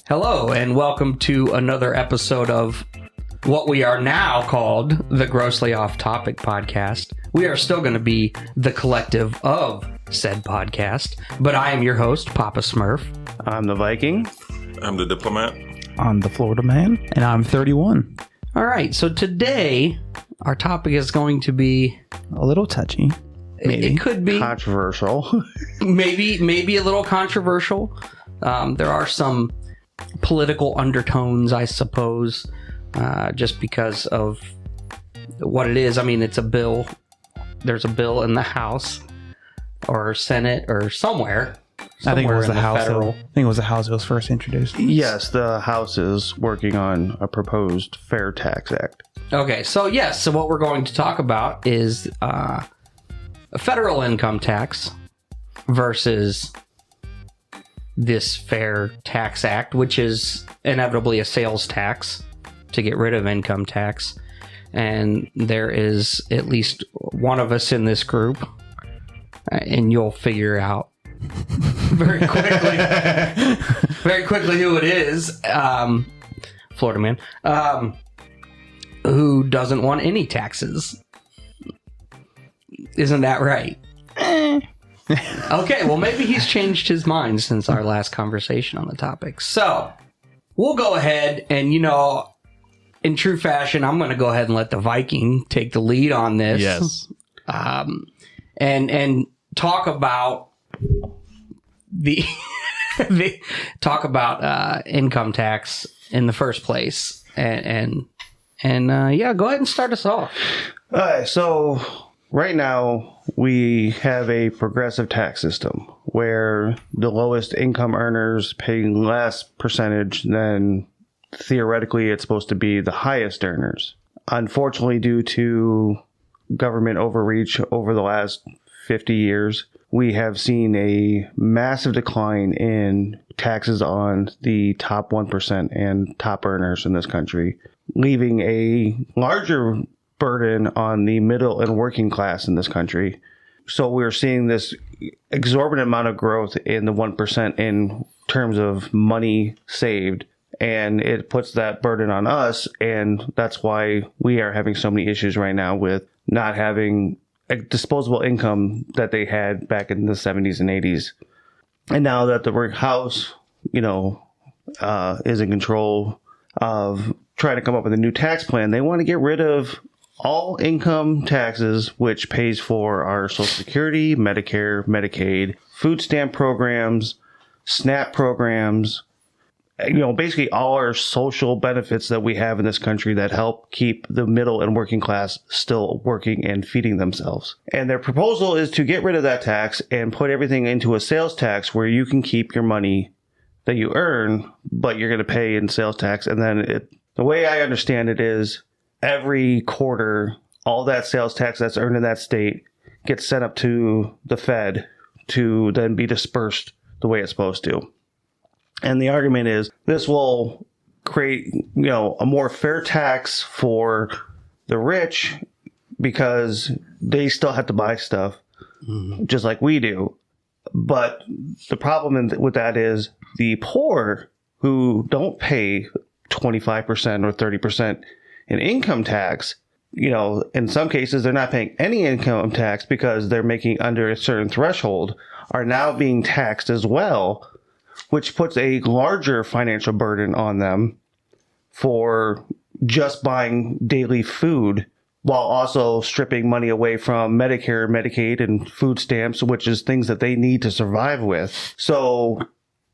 Hello, and welcome to another episode of what we are now called the Grossly Off Topic Podcast. We are still going to be the collective of said podcast, but I am your host, Papa Smurf. I'm the Viking. I'm the Diplomat. I'm the Florida Man. And I'm 31. All right, so today our topic is going to be A little touchy. Maybe. It could be Controversial. maybe a little controversial. There are some political undertones, I suppose, just because of what it is. I mean, it's a bill. There's a bill in the House or Senate or somewhere. I think it was in the House. federal. I think it was the House it was first introduced. Yes, the House is working on a proposed Fair Tax Act. Okay, so what we're going to talk about is a federal income tax versus this Fair Tax Act, which is inevitably a sales tax to get rid of income tax. And there is at least one of us in this group, and you'll figure out very quickly who it is, Florida Man, who doesn't want any taxes. Isn't that right? Okay, well, maybe he's changed his mind since our last conversation on the topic. So, we'll go ahead and, in true fashion, I'm going to go ahead and let the Viking take the lead on this. Yes. And talk about talk about income tax in the first place. And yeah, go ahead and start us off. All right, so right now we have a progressive tax system where the lowest income earners pay less percentage than theoretically it's supposed to be the highest earners. Unfortunately, due to government overreach over the last 50 years, we have seen a massive decline in taxes on the top 1% and top earners in this country, leaving a larger burden on the middle and working class in this country. So we're seeing this exorbitant amount of growth in the 1% in terms of money saved, and it puts that burden on us, and that's why we are having so many issues right now with not having a disposable income that they had back in the 70s and 80s. And now that the House, is in control of trying to come up with a new tax plan, they want to get rid of all income taxes, which pays for our Social Security, Medicare, Medicaid, food stamp programs, SNAP programs, basically all our social benefits that we have in this country that help keep the middle and working class still working and feeding themselves. And their proposal is to get rid of that tax and put everything into a sales tax where you can keep your money that you earn, but you're going to pay in sales tax. And then the way I understand it is every quarter, all that sales tax that's earned in that state gets sent up to the Fed to then be dispersed the way it's supposed to. And the argument is this will create, a more fair tax for the rich because they still have to buy stuff just like we do. But the problem with that is the poor who don't pay 25% or 30% in income tax, in some cases they're not paying any income tax because they're making under a certain threshold, are now being taxed as well, which puts a larger financial burden on them for just buying daily food while also stripping money away from Medicare, Medicaid, and food stamps, which is things that they need to survive with. So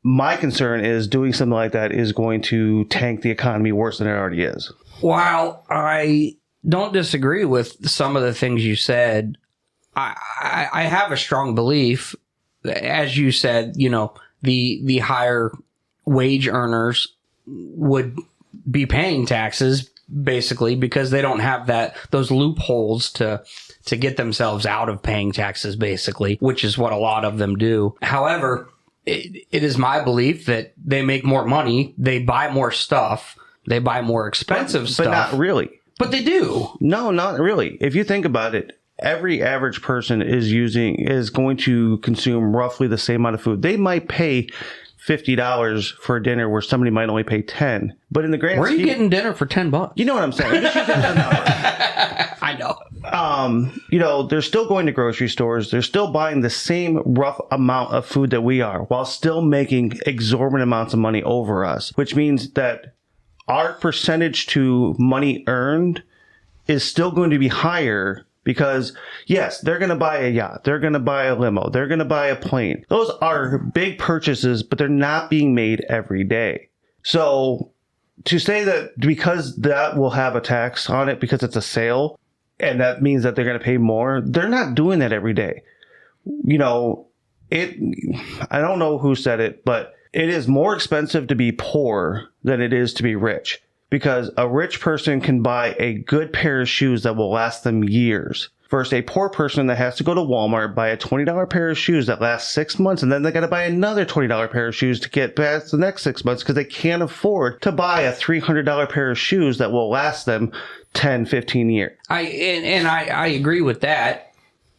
my concern is doing something like that is going to tank the economy worse than it already is. While I don't disagree with some of the things you said, I have a strong belief, as you said, the higher wage earners would be paying taxes basically because they don't have those loopholes to get themselves out of paying taxes basically, which is what a lot of them do. However, it is my belief that they make more money, they buy more stuff, they buy more expensive stuff. But not really. But they do. No, not really. If you think about it, every average person is going to consume roughly the same amount of food. They might pay $50 for a dinner where somebody might only pay 10. But in the grand Where are you scheme, getting dinner for $10? you know what I'm saying? I'm just using that as a number. I know. They're still going to grocery stores. They're still buying the same rough amount of food that we are while still making exorbitant amounts of money over us, which means that our percentage to money earned is still going to be higher because, yes, they're going to buy a yacht. They're going to buy a limo. They're going to buy a plane. Those are big purchases, but they're not being made every day. So to say that because that will have a tax on it because it's a sale, and that means that they're going to pay more, they're not doing that every day. I don't know who said it, but it is more expensive to be poor than it is to be rich. Because a rich person can buy a good pair of shoes that will last them years versus a poor person that has to go to Walmart, buy a $20 pair of shoes that lasts 6 months, and then they got to buy another $20 pair of shoes to get past the next 6 months because they can't afford to buy a $300 pair of shoes that will last them 10, 15 years. I agree with that.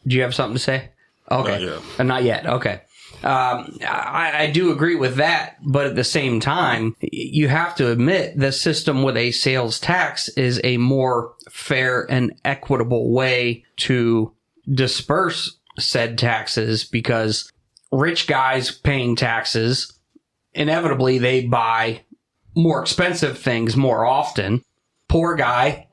Do you have something to say? Okay. Not yet. Not yet. Okay. I do agree with that, but at the same time, you have to admit the system with a sales tax is a more fair and equitable way to disperse said taxes because rich guys paying taxes, inevitably they buy more expensive things more often. Poor guy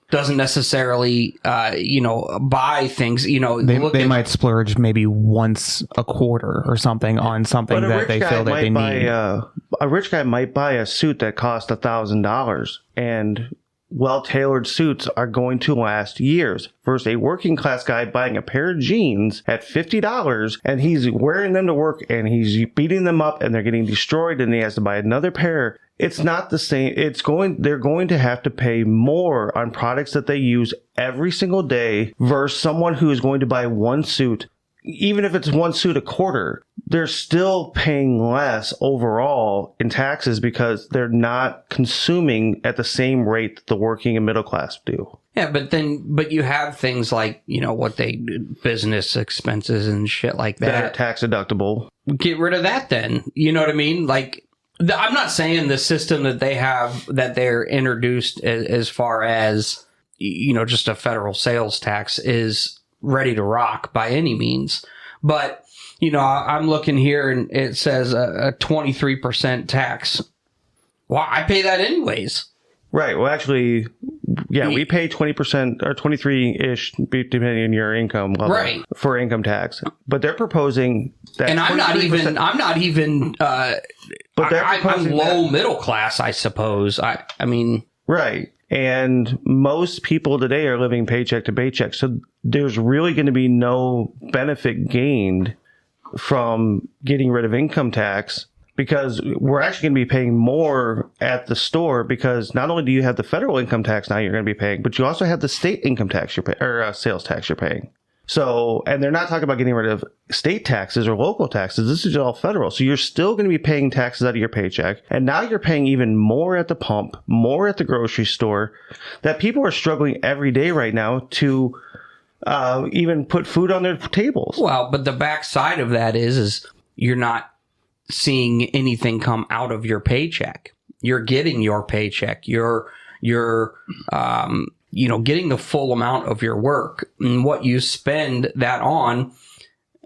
doesn't necessarily, buy things, They might splurge maybe once a quarter or something on something that they feel that they need. A rich guy might buy a suit that costs $1,000, and well-tailored suits are going to last years versus a working class guy buying a pair of jeans at $50 and he's wearing them to work and he's beating them up and they're getting destroyed and he has to buy another pair. It's not the same. They're going to have to pay more on products that they use every single day versus someone who is going to buy one suit. Even if it's one suit a quarter, they're still paying less overall in taxes because they're not consuming at the same rate that the working and middle class do. Yeah, but you have things like, business expenses and shit like that. That are tax deductible. Get rid of that then. You know what I mean? Like, I'm not saying the system that they have, that they're introduced as far as, just a federal sales tax is ready to rock by any means. But, I'm looking here and it says a 23% tax. Well, I pay that anyways. Right. Well, actually, yeah, we pay 20% or 23-ish, depending on your income level, right, for income tax. But they're proposing that. And I'm not even. But I'm low middle class, I suppose. I mean. Right. And most people today are living paycheck to paycheck. So there's really going to be no benefit gained from getting rid of income tax because we're actually going to be paying more at the store because not only do you have the federal income tax now you're going to be paying, but you also have the state income tax you're paying, or sales tax you're paying. So, and they're not talking about getting rid of state taxes or local taxes. This is all federal. So you're still going to be paying taxes out of your paycheck. And now you're paying even more at the pump, more at the grocery store, that people are struggling every day right now to even put food on their tables. Well, but the backside of that is you're not seeing anything come out of your paycheck. You're getting your paycheck. You're getting the full amount of your work and what you spend that on.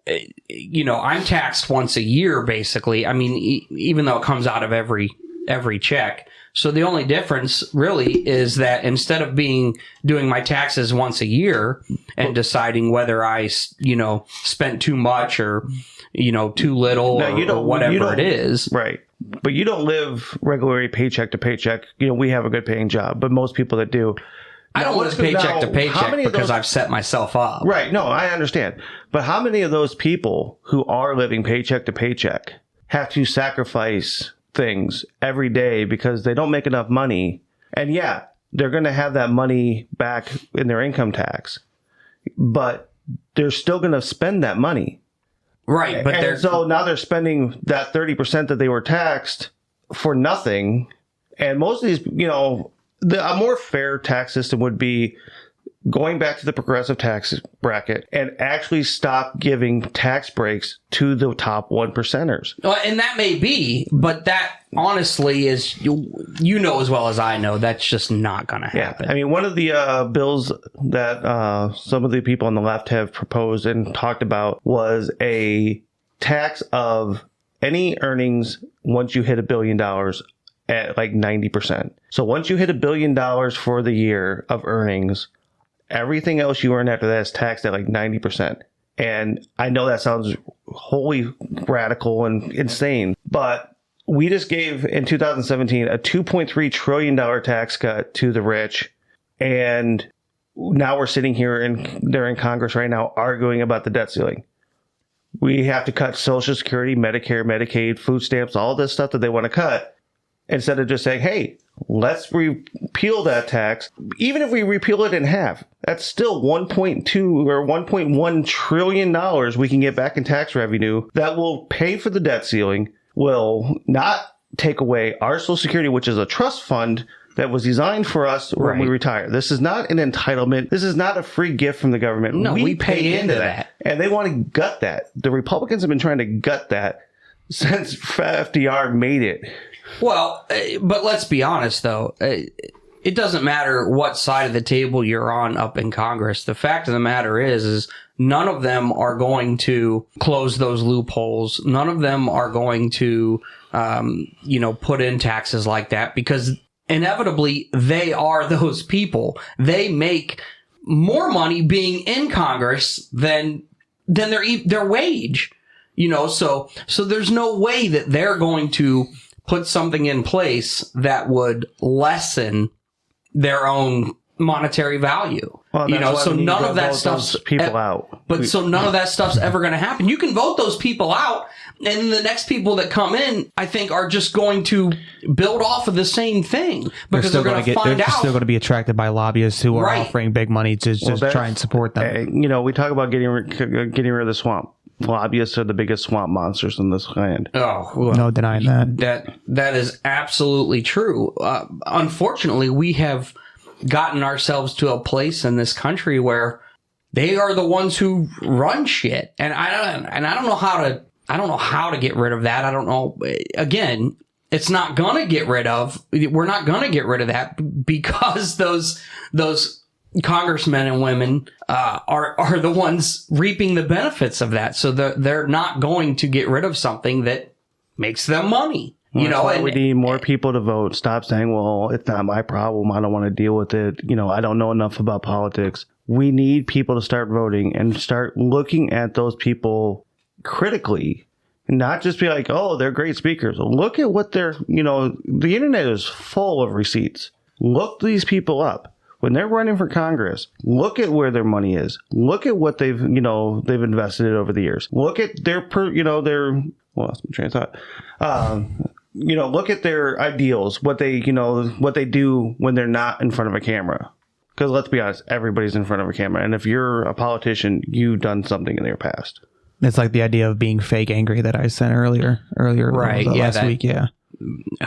I'm taxed once a year, basically. I mean, even though it comes out of every check. So the only difference really is that instead of doing my taxes once a year and deciding whether I, spent too much or, too little or whatever it is. Right. But you don't live regularly paycheck to paycheck. We have a good paying job, but most people that do. I don't live paycheck to paycheck because I've set myself up. Right. No, I understand. But how many of those people who are living paycheck to paycheck have to sacrifice things every day because they don't make enough money? And yeah, they're going to have that money back in their income tax, but they're still going to spend that money. Right. But so now they're spending that 30% that they were taxed for nothing. And most of these, a more fair tax system would be going back to the progressive tax bracket and actually stop giving tax breaks to the top 1%ers. And that may be, but that honestly is, you know as well as I know, that's just not going to happen. Yeah. I mean, one of the bills that some of the people on the left have proposed and talked about was a tax of any earnings once you hit $1 billion at like 90%. So once you hit $1 billion for the year of earnings, everything else you earn after that is taxed at like 90%. And I know that sounds wholly radical and insane, but we just gave in 2017 a $2.3 trillion tax cut to the rich. And now we're sitting here and they're in Congress right now arguing about the debt ceiling. We have to cut Social Security, Medicare, Medicaid, food stamps, all this stuff that they want to cut, instead of just saying, hey, let's repeal that tax. Even if we repeal it in half, that's still $1.2 or $1.1 trillion we can get back in tax revenue that will pay for the debt ceiling, will not take away our Social Security, which is a trust fund that was designed for us when we retire. This is not an entitlement. This is not a free gift from the government. No, we pay into that. And they want to gut that. The Republicans have been trying to gut that since FDR made it. Well, but let's be honest, though. It doesn't matter what side of the table you're on up in Congress. The fact of the matter is none of them are going to close those loopholes. None of them are going to, put in taxes like that, because inevitably they are those people. They make more money being in Congress than their wage. So there's no way that they're going to put something in place that would lessen their own monetary value. Well, so none of that stuff's people out. But so none of that stuff's ever going to happen. You can vote those people out, and the next people that come in, I think, are just going to build off of the same thing, because they're going to find out. They're still going to be attracted by lobbyists who are offering big money to just try and support them. We talk about getting rid of the swamp. Lobbyists are the biggest swamp monsters in this land. Oh, well, no denying that. That is absolutely true. Unfortunately, we have gotten ourselves to a place in this country where they are the ones who run shit, and I don't know how to get rid of that. I don't know. Again, it's not gonna get rid of. We're not gonna get rid of that, because those congressmen and women are the ones reaping the benefits of that. So they're not going to get rid of something that makes them money. And we need more people to vote. Stop saying, well, it's not my problem. I don't want to deal with it. I don't know enough about politics. We need people to start voting and start looking at those people critically, and not just be like, oh, they're great speakers. Look at what they're, the internet is full of receipts. Look these people up. When they're running for Congress, look at where their money is. Look at what they've invested in over the years. Look at their lost my train of thought. Look at their ideals, what they do when they're not in front of a camera. Because let's be honest, everybody's in front of a camera. And if you're a politician, you've done something in their past. It's like the idea of being fake angry that I sent earlier right? Last week. Yeah.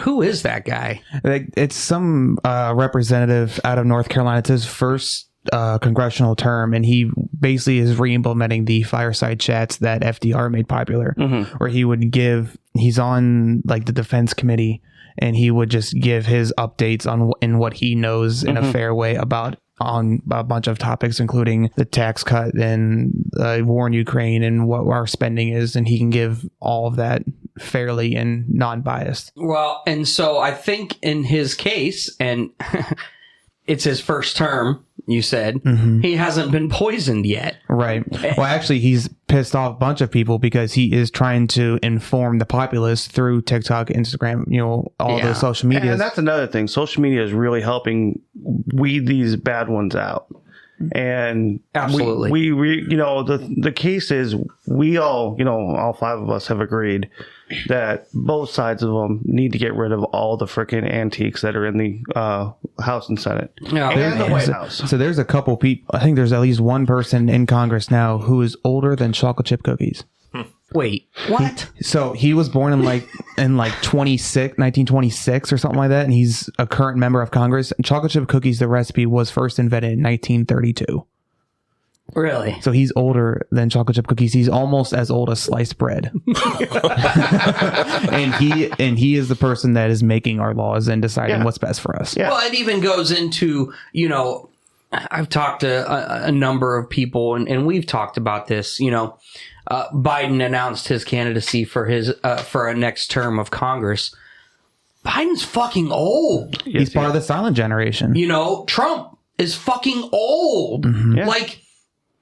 Who is that guy? It's some representative out of North Carolina. It's his first congressional term, and he basically is re-implementing the fireside chats that FDR made popular, where he's on like the defense committee, and he would just give his updates in what he knows in a fair way on a bunch of topics, including the tax cut and war in Ukraine and what our spending is, and he can give all of that fairly and non-biased. Well, and so I think in his case, and it's his first term, you said, he hasn't been poisoned yet. Right. Well, actually, he's pissed off a bunch of people because he is trying to inform the populace through TikTok, Instagram, all the social media. And that's another thing. Social media is really helping weed these bad ones out. And absolutely, the case is we all five of us have agreed that both sides of them need to get rid of all the frickin' antiques that are in the House and Senate and the White House. So there's a couple people. I think there's at least one person in Congress now who is older than chocolate chip cookies. Wait, what? So he was born in 1926 or something like that, and he's a current member of Congress. And chocolate chip cookies, the recipe was first invented in 1932. Really? So he's older than chocolate chip cookies. He's almost as old as sliced bread. and he is the person that is making our laws and deciding what's best for us. Yeah. Well, it even goes into, I've talked to a number of people, and we've talked about this. Biden announced his candidacy for a next term of Congress. Biden's fucking old. He's part of the silent generation. Trump is fucking old. Yeah. Like,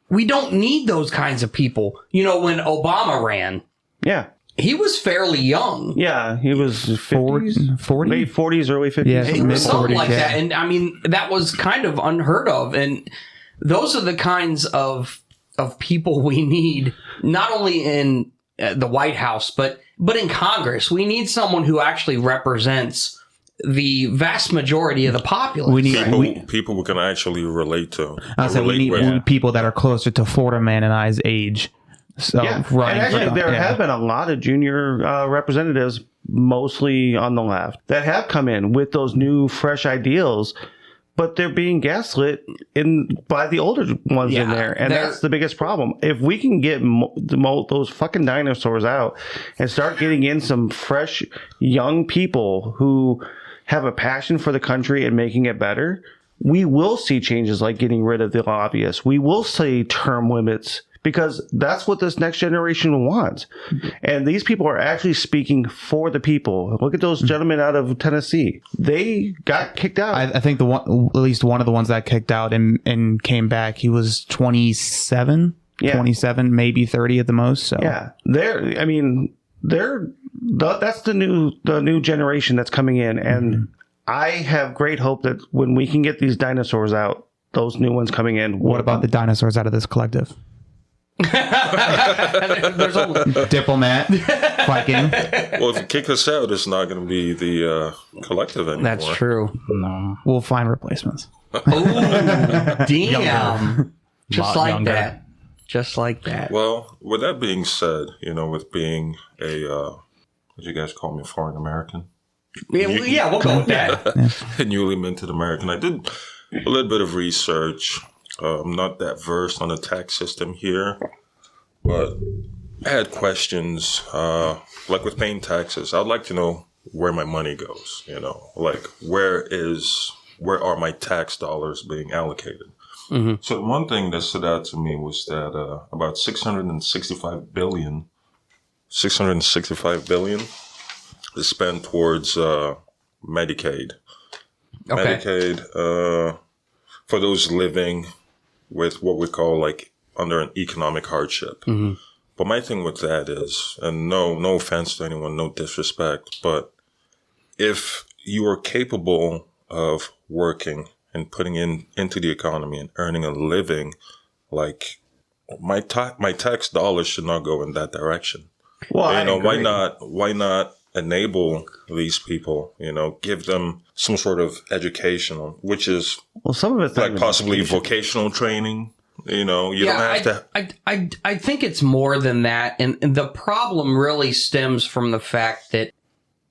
we don't need those kinds of people. When Obama ran, Yeah. he was fairly young. Yeah, he was 50s, 40? late 40s, early 50s. Yeah, It was something mid-40s, like yeah. that. And I mean, that was kind of unheard of. And those are the kinds of people we need, not only in the White House, but in Congress. We need someone who actually represents the vast majority of the populace. We need people we can actually relate to. we need people that are closer to Florida Man and I's age. So Yeah, and actually, there have been a lot of junior representatives, mostly on the left, that have come in with those new, fresh ideals, but they're being gaslit by the older ones in there, and that's the biggest problem. If we can get those fucking dinosaurs out and start getting in some fresh, young people who have a passion for the country and making it better, we will see changes like getting rid of the lobbyists. We will see term limits, because that's what this next generation wants. And these people are actually speaking for the people. Look at those gentlemen out of Tennessee. They got kicked out. I think at least one of the ones that kicked out and came back, he was 27, 27, maybe 30 at the most. So yeah, that's the new generation that's coming in. And I have great hope that when we can get these dinosaurs out, those new ones coming in. What about the dinosaurs out of this collective? There's a Diplomat, Viking. Well, if you kick us out, it's not going to be the collective anymore. That's true. No, we'll find replacements. Oh, damn! Younger. Just like that. Well, with that being said, with being a what you guys call me, a foreign American? Yeah, we'll go with that. A newly minted American. I did a little bit of research. I'm not that versed on the tax system here, but I had questions, like with paying taxes. I'd like to know where my money goes, like where are my tax dollars being allocated? Mm-hmm. So one thing that stood out to me was that about $665 billion is spent towards Medicaid. Okay. Medicaid for those living with what we call like under an economic hardship. Mm-hmm. But my thing with that is, and no offense to anyone, no disrespect, but if you are capable of working and putting into the economy and earning a living, like my tax dollars should not go in that direction. Well, why not enable these people, give them some sort of education, which is some of it's like possibly vocational training. You don't have to. I think it's more than that, and the problem really stems from the fact that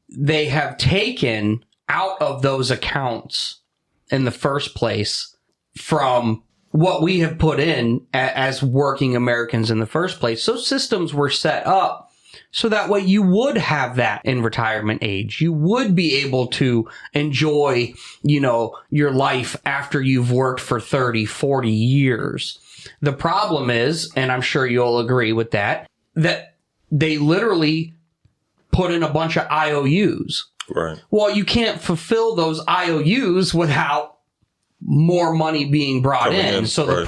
they have taken out of those accounts in the first place from what we have put in as working Americans in the first place. Those systems were set up so that way you would have that in retirement age. You would be able to enjoy, your life after you've worked for 30, 40 years. The problem is, and I'm sure you'll agree with that they literally put in a bunch of IOUs. Right. Well, you can't fulfill those IOUs without more money being brought in. So right.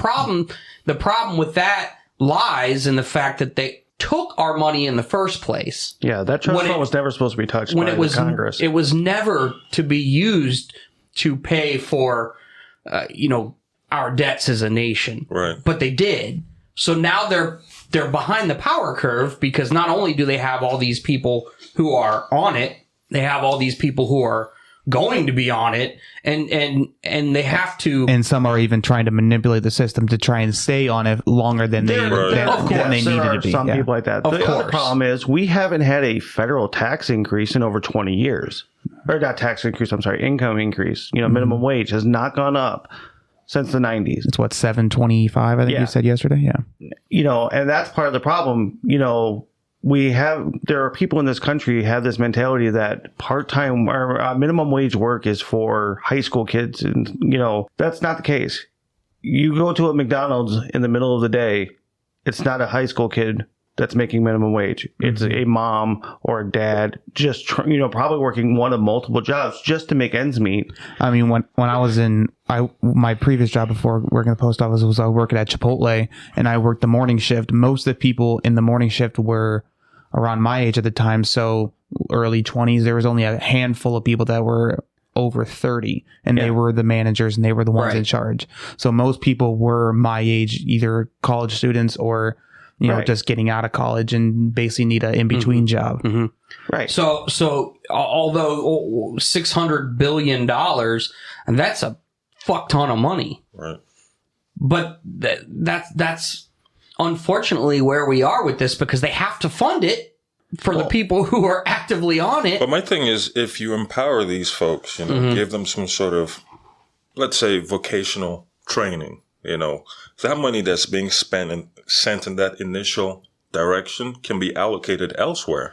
the problem with that lies in the fact that they took our money in the first place. Yeah, that trust fund was never supposed to be touched by the Congress. It was never to be used to pay for, our debts as a nation. Right. But they did. So now they're behind the power curve, because not only do they have all these people who are on it, they have all these people who are going to be on it, and they have to. And some are even trying to manipulate the system to try and stay on it longer than they needed to be. Some people like that. The other problem is we haven't had a federal tax increase in over 20 years. Or not tax increase, I'm sorry, income increase. Minimum wage has not gone up since the 90s. It's what, $7.25, I think you said yesterday? Yeah. And that's part of the problem. There are people in this country who have this mentality that part-time or minimum wage work is for high school kids. And, that's not the case. You go to a McDonald's in the middle of the day, it's not a high school kid that's making minimum wage. It's a mom or a dad just, probably working one of multiple jobs just to make ends meet. I mean, when I was my previous job before working at the post office was working at Chipotle, and I worked the morning shift. Most of the people in the morning shift were around my age at the time. So early 20s, there was only a handful of people that were over 30, and they were the managers and they were the ones in charge. So most people were my age, either college students or just getting out of college and basically need an in-between job. Mm-hmm. Right. So although $600 billion, and that's a fuck ton of money. Right. But that's unfortunately where we are with this, because they have to fund it for the people who are actively on it. But my thing is, if you empower these folks, give them some sort of, let's say, vocational training, that money that's being spent and sent in that initial direction can be allocated elsewhere.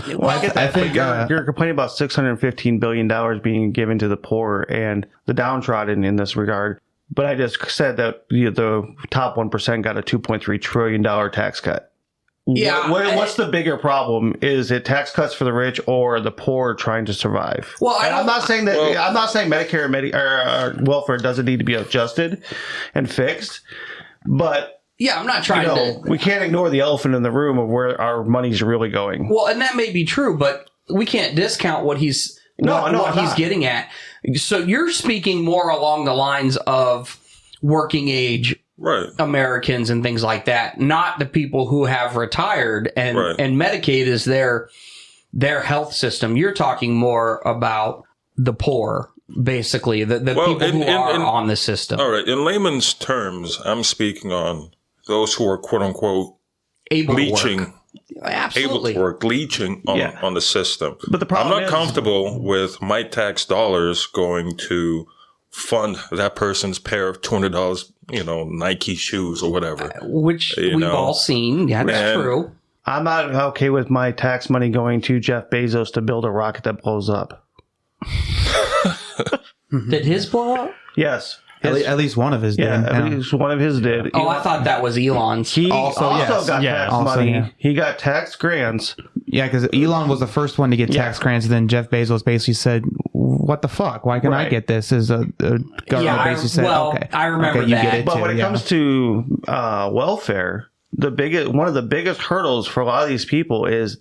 Well, I think you're complaining about $615 billion being given to the poor and the downtrodden in this regard. But I just said that the top 1% got a $2.3 trillion tax cut. Yeah, what's the bigger problem? Is it tax cuts for the rich or the poor trying to survive? Well, I'm not saying that. I'm not saying Medicare or welfare doesn't need to be adjusted and fixed, but I'm not trying to. We can't ignore the elephant in the room of where our money's really going. Well, and that may be true, but we can't discount what he's getting at. So you're speaking more along the lines of working age. Right. Americans and things like that, not the people who have retired and Medicaid is their health system. You're talking more about the poor, basically, the people who are on the system. All right. In layman's terms, I'm speaking on those who are, quote unquote, leeching. Absolutely. Able to work, leeching on the system. But the problem I'm not comfortable with my tax dollars going to fund that person's pair of $200, Nike shoes or whatever. Which we've all seen. Yeah, that's true. I'm not okay with my tax money going to Jeff Bezos to build a rocket that blows up. Did his blow up? Yes. At least one of his did. At least one of his did. Oh, I thought that was Elon's. He also got tax money. Yeah. He got tax grants. Yeah, because Elon was the first one to get tax grants, and then Jeff Bezos basically said, "What the fuck? Why can I get this?" As a government basically said, "Okay, I remember you that." get it But too. when it comes to welfare, one of the biggest hurdles for a lot of these people is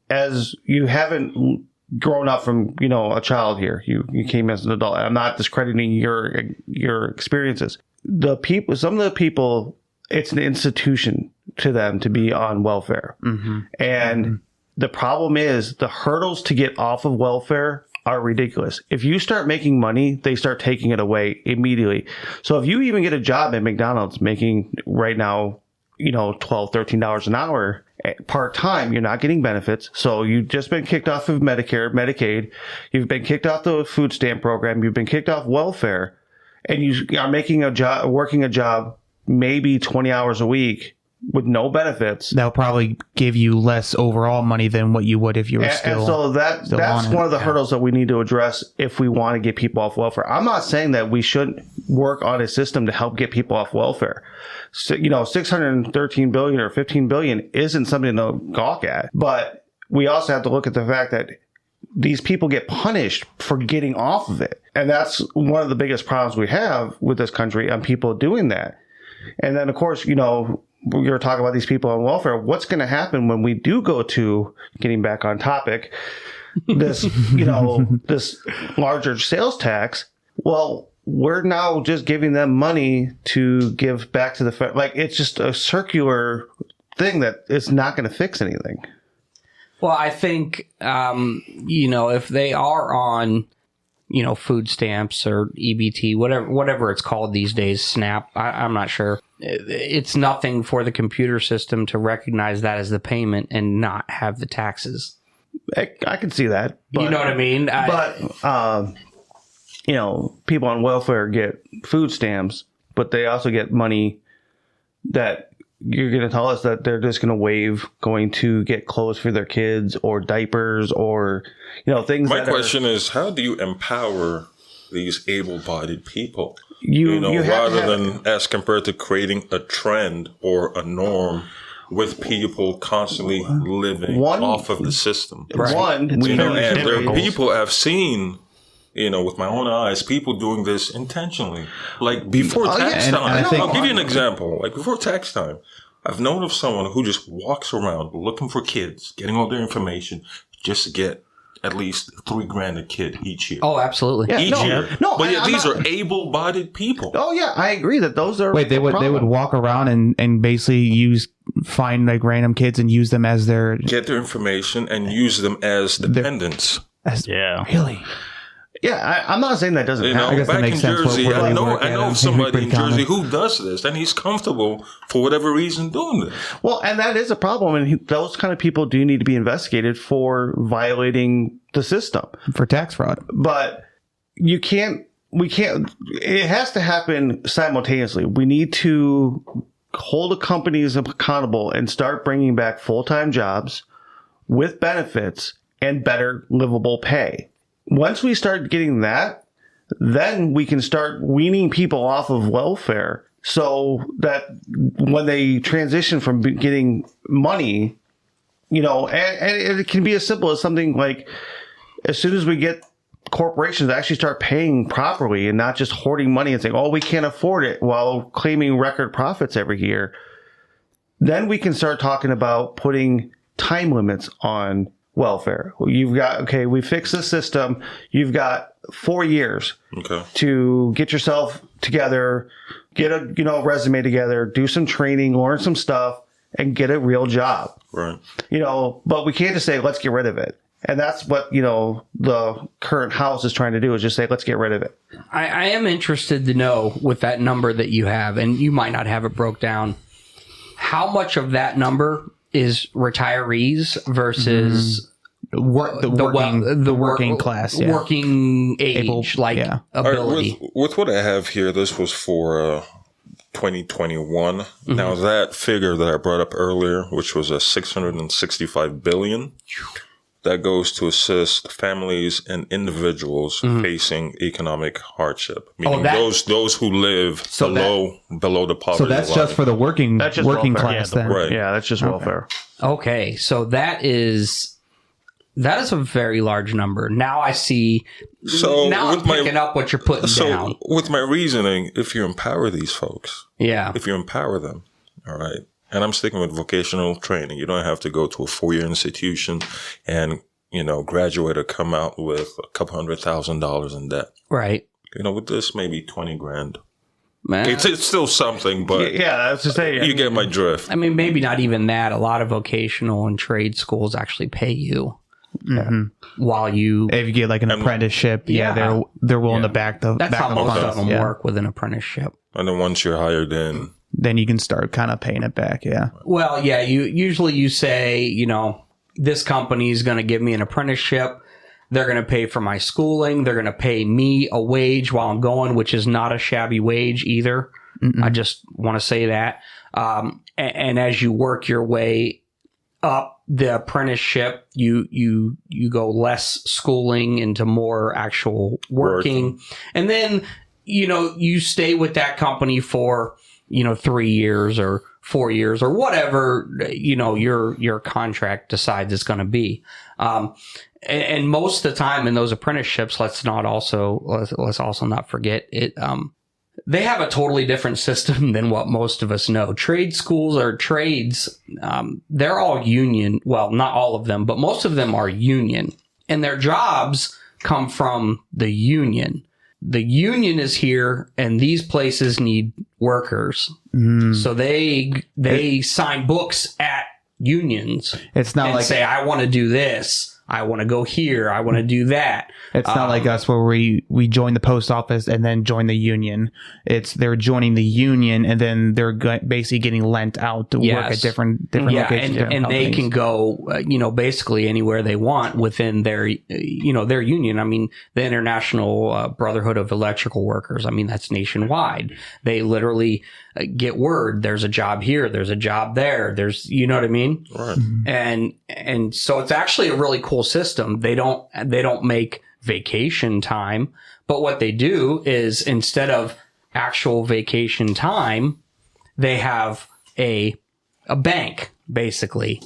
as you haven't grown up from a child here, you came as an adult. I'm not discrediting your experiences. Some of the people, it's an institution to them to be on welfare. And the problem is the hurdles to get off of welfare are ridiculous. If you start making money, they start taking it away immediately. So if you even get a job at McDonald's making right now, $12, $13 an hour part-time, you're not getting benefits. So you've just been kicked off of Medicare, Medicaid. You've been kicked off the food stamp program. You've been kicked off welfare, and you are working a job maybe 20 hours a week with no benefits. That'll probably give you less overall money than what you would if you were still. And so that's one of the hurdles that we need to address if we want to get people off welfare. I'm not saying that we shouldn't work on a system to help get people off welfare. So, $613 billion or $15 billion isn't something to gawk at. But we also have to look at the fact that these people get punished for getting off of it. And that's one of the biggest problems we have with this country on people doing that. And then, of course, we're talking about these people on welfare. What's going to happen when we do go to, getting back on topic, this, this larger sales tax? Well, we're now just giving them money to give back to the it's just a circular thing that it's not going to fix anything. Well, I think, if they are on, food stamps or EBT, whatever it's called these days, SNAP, I'm not sure. It's nothing for the computer system to recognize that as the payment and not have the taxes. I can see that. But, You know what I mean? People on welfare get food stamps, but they also get money that you're going to tell us that they're just going to waive going to get clothes for their kids or diapers or, things. My question is, how do you empower these able-bodied people? You rather than as compared to creating a trend or a norm with people constantly living off of the system. Right. One, we know, and there are people I've seen, with my own eyes, people doing this intentionally. Like before tax time. I'll give you an example. Like before tax time, I've known of someone who just walks around looking for kids, getting all their information just to get at least $3,000 a kid each year. Oh, absolutely. Yeah, each year. No, but these are able-bodied people. Oh yeah, I agree that those are. Wait, they would walk around and basically find like random kids and use them as their information and use them as dependents. Really? Yeah, I'm not saying that doesn't happen. I guess back that makes in sense. Jersey, I know It somebody in common. Jersey who does this, and he's comfortable for whatever reason doing this. Well, and that is a problem, and those kind of people do need to be investigated for violating the system for tax fraud. But we can't. It has to happen simultaneously. We need to hold the companies accountable and start bringing back full-time jobs with benefits and better livable pay. Once we start getting that, then we can start weaning people off of welfare so that when they transition from getting money, and it can be as simple as something like as soon as we get corporations to actually start paying properly and not just hoarding money and saying, oh, we can't afford it while claiming record profits every year, then we can start talking about putting time limits on welfare. You've got, we fixed the system. You've got 4 years to get yourself together, get a resume together, do some training, learn some stuff, and get a real job. Right. But we can't just say, let's get rid of it. And that's what, the current House is trying to do, is just say, let's get rid of it. I am interested to know, with that number that you have, and you might not have it broke down, how much of that number is retirees versus the working class, working age, ability. Right, with what I have here, this was for 2021. Mm-hmm. Now that figure that I brought up earlier, which was $665 billion, that goes to assist families and individuals facing economic hardship, meaning those who live below the poverty line. So that's just for the working class, then. Right? Yeah, that's just welfare. Okay, so that is a very large number. Now I see. So now I'm picking up what you're putting down. With my reasoning, if you empower these folks, if you empower them, all right. And I'm sticking with vocational training. You don't have to go to a 4-year institution and, graduate or come out with a couple $100,000 in debt. Right. With this, maybe $20,000. Man. It's still something, but that's to say, you get my drift. I mean, maybe not even that. A lot of vocational and trade schools actually pay you while if you get like an apprenticeship. They're willing to back the. That's how most of them Yeah. work with an apprenticeship. And then once you're hired in, then you can start kind of paying it back. Yeah. Well, yeah. You say, this company is going to give me an apprenticeship. They're going to pay for my schooling. They're going to pay me a wage while I'm going, which is not a shabby wage either. Mm-mm. I just want to say that. And as you work your way up the apprenticeship, you go less schooling into more actual working. And then, you stay with that company for, 3 years or 4 years or whatever, your contract decides it's going to be. And most of the time in those apprenticeships, let's also not forget it. They have a totally different system than what most of us know. Trade schools or trades, they're all union. Well, not all of them, but most of them are union, and their jobs come from the union. The union is here, and these places need workers. So they sign books at unions. It's not and like say, I want to do this. I want to go here. I want to do that. It's not like us where we join the post office and then join the union. It's they're joining the union and then they're basically getting lent out to work at different locations. And they can go, basically anywhere they want within their union. I mean, the International Brotherhood of Electrical Workers. I mean, that's nationwide. They literally get word. There's a job here. There's a job there. There's, you know what I mean? Right. And so it's actually a really cool system. They don't make vacation time, but what they do is instead of actual vacation time, they have a bank basically,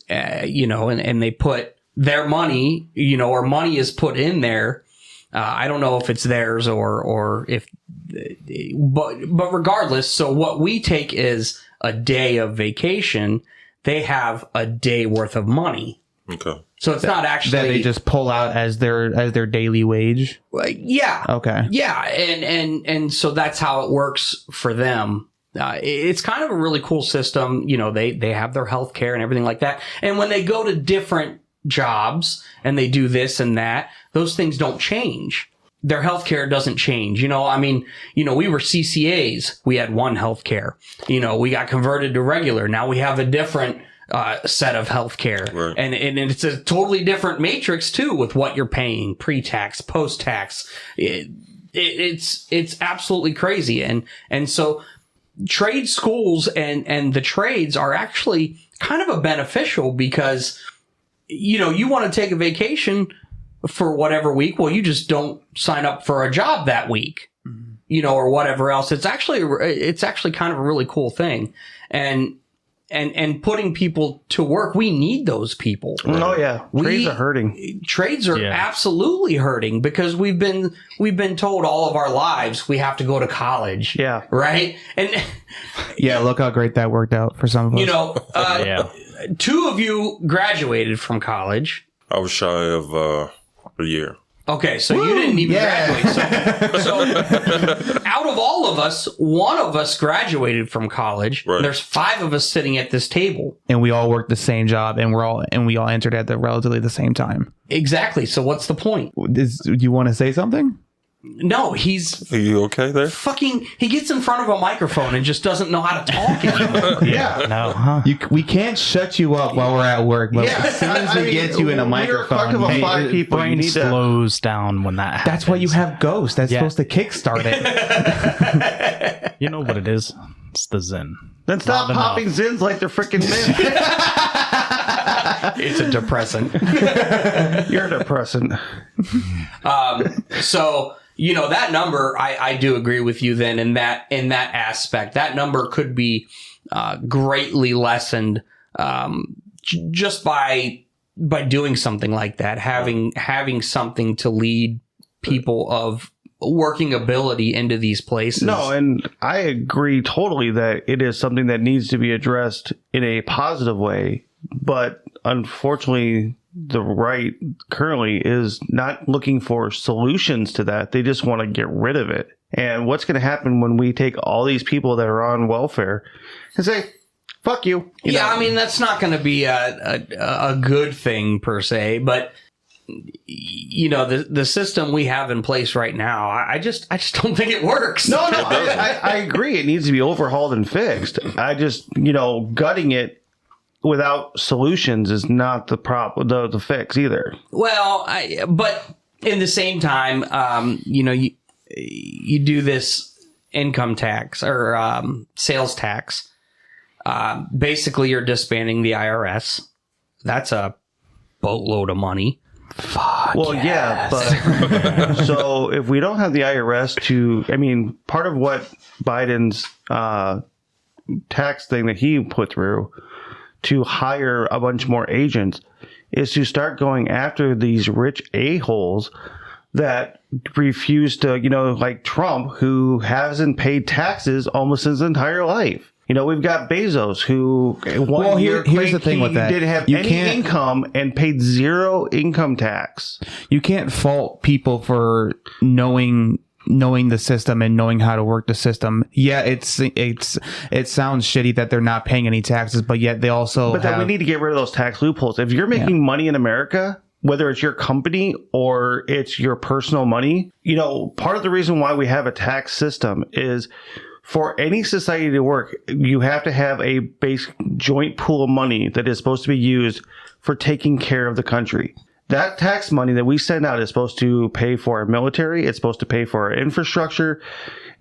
and they put their money, or money is put in there. I don't know if it's theirs or if, but regardless. So what we take is a day of vacation. They have a day worth of money. Okay. So it's not actually that they just pull out as their daily wage. Yeah. Okay. Yeah, and so that's how it works for them. It's kind of a really cool system. They have their health care and everything like that. And when they go to different jobs and they do this and that, those things don't change. Their healthcare doesn't change. We were CCAs. We had one healthcare. We got converted to regular. Now we have a different set of healthcare. Right. And it's a totally different matrix too with what you're paying, pre-tax, post-tax. It's absolutely crazy. And so trade schools and the trades are actually kind of a beneficial because you want to take a vacation for whatever week. Well, you just don't sign up for a job that week, or whatever else. It's actually kind of a really cool thing. And putting people to work, we need those people. Oh yeah, trades are hurting. Trades are absolutely hurting because we've been told all of our lives we have to go to college. Yeah, right. And look how great that worked out for some of us. Two of you graduated from college. I was shy of a year. Okay, so you didn't even graduate. So out of all of us, one of us graduated from college. Right. There's 5 of us sitting at this table. And we all worked the same job and we all entered at the relatively the same time. Exactly. So what's the point? Do you want to say something? No, he's Are you okay there? he gets in front of a microphone and just doesn't know how to talk anymore. No. We can't shut you up while we're at work, but as soon as we get you in a microphone, we're 5 people. Brain slows down when that happens. That's why you have Ghost. That's supposed to kickstart it. You know what it is? It's the Zen. Then stop popping Zins like they're freaking mint. It's a depressant. You're a depressant. So, that number, I do agree with you then in that aspect. That number could be greatly lessened just by doing something like that, having something to lead people of working ability into these places. No, and I agree totally that it is something that needs to be addressed in a positive way, but unfortunately the right currently is not looking for solutions to that. They just want to get rid of it. And what's going to happen when we take all these people that are on welfare and say, fuck you? I mean, that's not going to be a good thing per se, but the system we have in place right now, I just don't think it works. No, I agree. It needs to be overhauled and fixed. I just, gutting it without solutions is not the fix either. Well, but in the same time, you do this income tax or sales tax. Basically, you're disbanding the IRS. That's a boatload of money. Fuck. Well, yeah, but so if we don't have the IRS part of what Biden's tax thing that he put through to hire a bunch more agents is to start going after these rich a-holes that refuse to, like Trump, who hasn't paid taxes almost his entire life. We've got Bezos, who here's the thing with that. Didn't have any income and paid 0 income tax. You can't fault people for knowing knowing the system and knowing how to work the system. Yeah, it sounds shitty that they're not paying any taxes, but yet they also But then we need to get rid of those tax loopholes. If you're making money in America, whether it's your company or it's your personal money, part of the reason why we have a tax system is for any society to work, you have to have a base joint pool of money that is supposed to be used for taking care of the country. That tax money that we send out is supposed to pay for our military. It's supposed to pay for our infrastructure.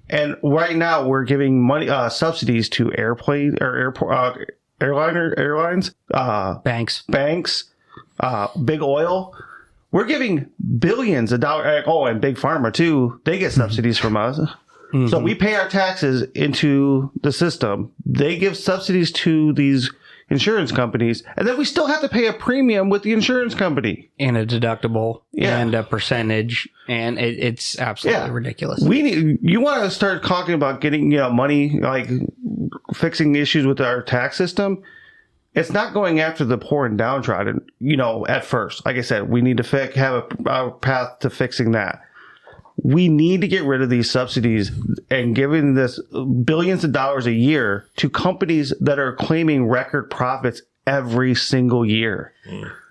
And right now we're giving money, subsidies to airlines, Banks, big oil. We're giving billions of dollars. Oh, and big pharma too. They get subsidies from us. Mm-hmm. So we pay our taxes into the system. They give subsidies to these insurance companies, and then we still have to pay a premium with the insurance company and a deductible and a percentage, and it's absolutely ridiculous. You want to start talking about getting money, like fixing issues with our tax system. It's not going after the poor and downtrodden. At first, like I said, we need to have a path to fixing that. We need to get rid of these subsidies and giving this billions of dollars a year to companies that are claiming record profits every single year.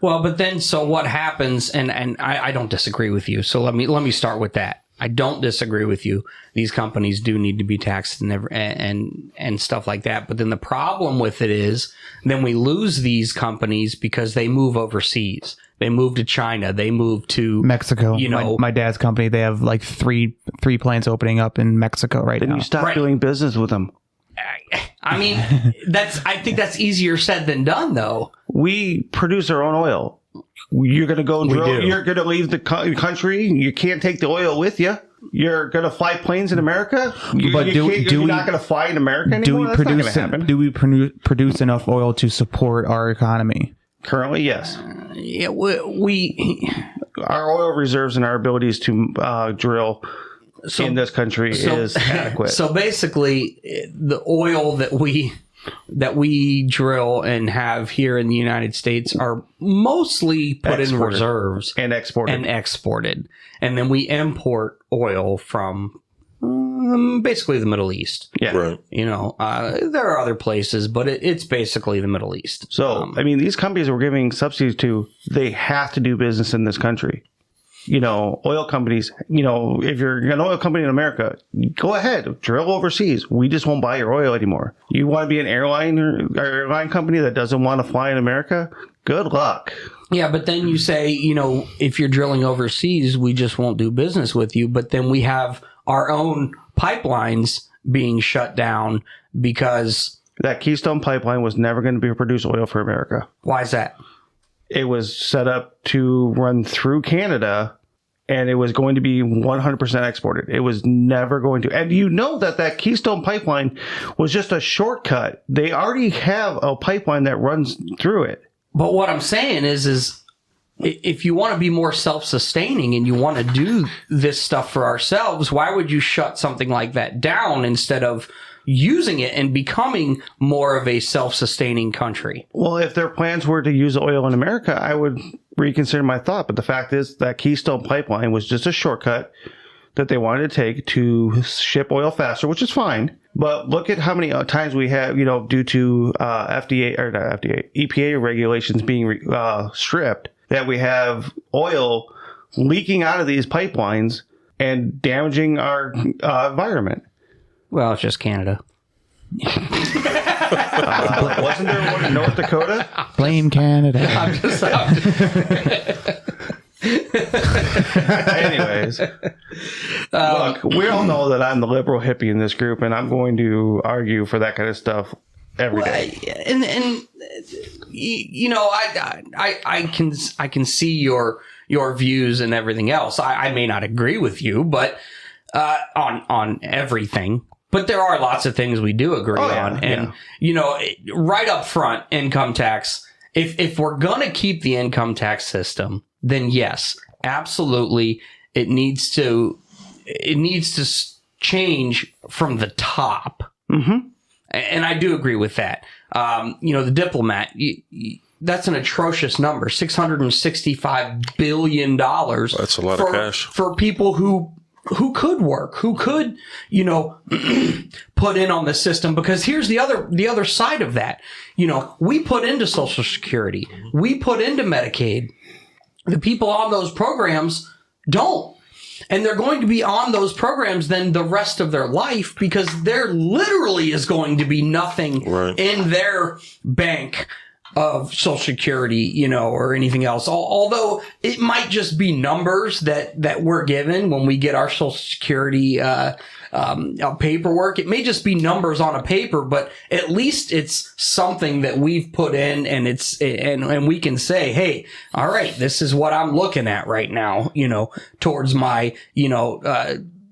Well, but then, so what happens? And I don't disagree with you. So let me start with that. I don't disagree with you. These companies do need to be taxed and stuff like that. But then the problem with it is then we lose these companies because they move overseas. They move to China. They move to Mexico. My dad's company, they have like three plants opening up in Mexico right now. Then you stop doing business with them. I mean, I think that's easier said than done, though. We produce our own oil. You're going to go drill. You're going to leave the country. You can't take the oil with you. You're going to fly planes in America. You're not going to fly in America anymore. Do we produce enough oil to support our economy? Currently, yes. Our oil reserves and our abilities to drill in this country is adequate. So basically, the oil that we drill and have here in the United States are mostly put in reserves and exported. And then we import oil from basically the Middle East. Yeah. Right. There are other places, but it's basically the Middle East. So, these companies we're giving subsidies to, they have to do business in this country. Oil companies, if you're an oil company in America, go ahead, drill overseas. We just won't buy your oil anymore. You want to be an airline company that doesn't want to fly in America? Good luck. Yeah, but then you say, if you're drilling overseas, we just won't do business with you. But then we have our own pipelines being shut down because that Keystone pipeline was never going to produce oil for America. Why is that? It was set up to run through Canada, and it was going to be 100% exported. It was never going to. And that Keystone pipeline was just a shortcut. They already have a pipeline that runs through it. But what I'm saying is if you want to be more self-sustaining and you want to do this stuff for ourselves, why would you shut something like that down instead of using it and becoming more of a self-sustaining country? Well, if their plans were to use oil in America, I would reconsider my thought. But the fact is that Keystone pipeline was just a shortcut that they wanted to take to ship oil faster, which is fine. But look at how many times we have, due to EPA regulations being stripped, that we have oil leaking out of these pipelines and damaging our environment. Well, it's just Canada. Wasn't there one in North Dakota? Blame Canada. Anyways, look, we all know that I'm the liberal hippie in this group, and I'm going to argue for that kind of stuff every day. And I can see your views and everything else. I may not agree with you, but on everything. But there are lots of things we do agree on. And, right up front, income tax, if we're going to keep the income tax system, then yes, absolutely, it needs to change from the top. Mm-hmm. And I do agree with that. The diplomat, that's an atrocious number, $665 billion. That's a lot of cash. For people who who could work, who could, put in on the system. Because here's the other side of that. We put into Social Security, we put into Medicaid. The people on those programs don't. And they're going to be on those programs then the rest of their life, because there literally is going to be nothing in their bank of Social Security, or anything else. Although it might just be numbers that we're given when we get our Social Security paperwork. It may just be numbers on a paper, but at least it's something that we've put in, and and we can say, hey, all right, this is what I'm looking at right now, towards my,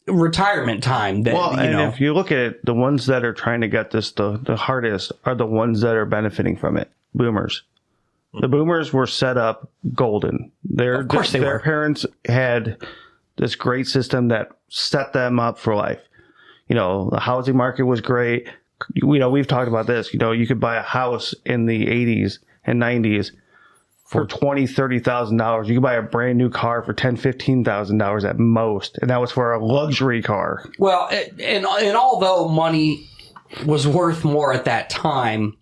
retirement time. If you look at it, the ones that are trying to get this the hardest are the ones that are benefiting from it. Boomers. The boomers were set up golden. Of course they were. Their parents had this great system that set them up for life. The housing market was great. We've talked about this. You could buy a house in the 80s and 90s for $20,000, $30,000. You could buy a brand new car for $10,000, $15,000 at most. And that was for a luxury car. Well, and although money was worth more at that time,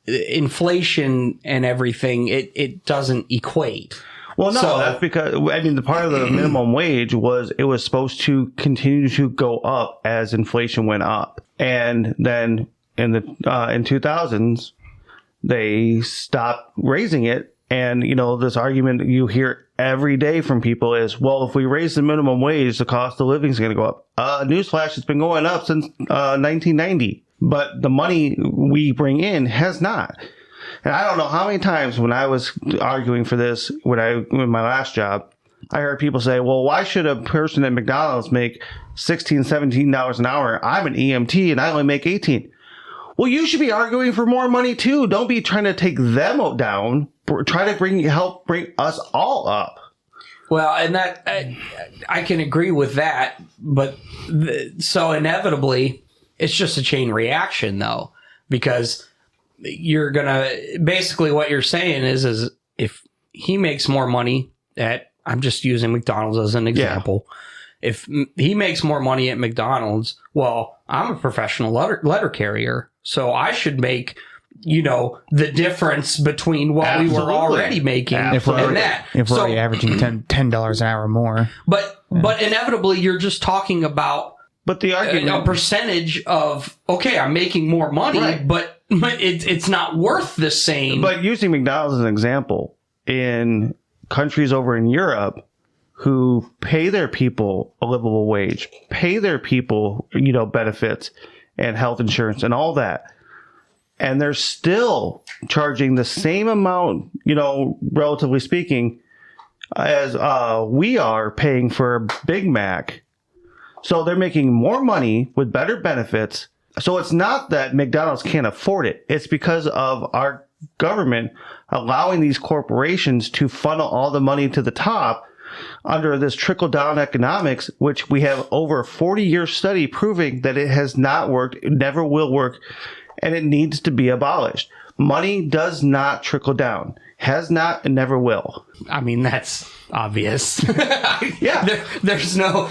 inflation and everything, it doesn't equate. Well, no, that's because, the part of the minimum wage was it was supposed to continue to go up as inflation went up. And then in 2000s, they stopped raising it. And, this argument you hear every day from people is, well, if we raise the minimum wage, the cost of living is going to go up. Newsflash, it's been going up since 1990. But the money we bring in has not. And I don't know how many times when I was arguing for this, in my last job, I heard people say, well, why should a person at McDonald's make $16, $17 an hour? I'm an EMT and I only make $18. Well, you should be arguing for more money too. Don't be trying to take them down. Try to help bring us all up. Well, and that I can agree with that. But so inevitably, it's just a chain reaction, though, because you're going to basically what you're saying is if he makes more money I'm just using McDonald's as an example. Yeah. If he makes more money at McDonald's, well, I'm a professional letter carrier, so I should make, the difference between what we were already making and that. If we're already averaging $10 an hour more. But inevitably, you're just talking about But the argument, a percentage of, okay, I'm making more money, but it's not worth the same. But using McDonald's as an example, in countries over in Europe who pay their people a livable wage, pay their people, benefits and health insurance and all that, and they're still charging the same amount, relatively speaking, as we are paying for a Big Mac. So they're making more money with better benefits. So it's not that McDonald's can't afford it. It's because of our government allowing these corporations to funnel all the money to the top under this trickle-down economics, which we have over a 40-year study proving that it has not worked, it never will work, and it needs to be abolished. Money does not trickle down. Has not and never will. That's obvious. Yeah. There's no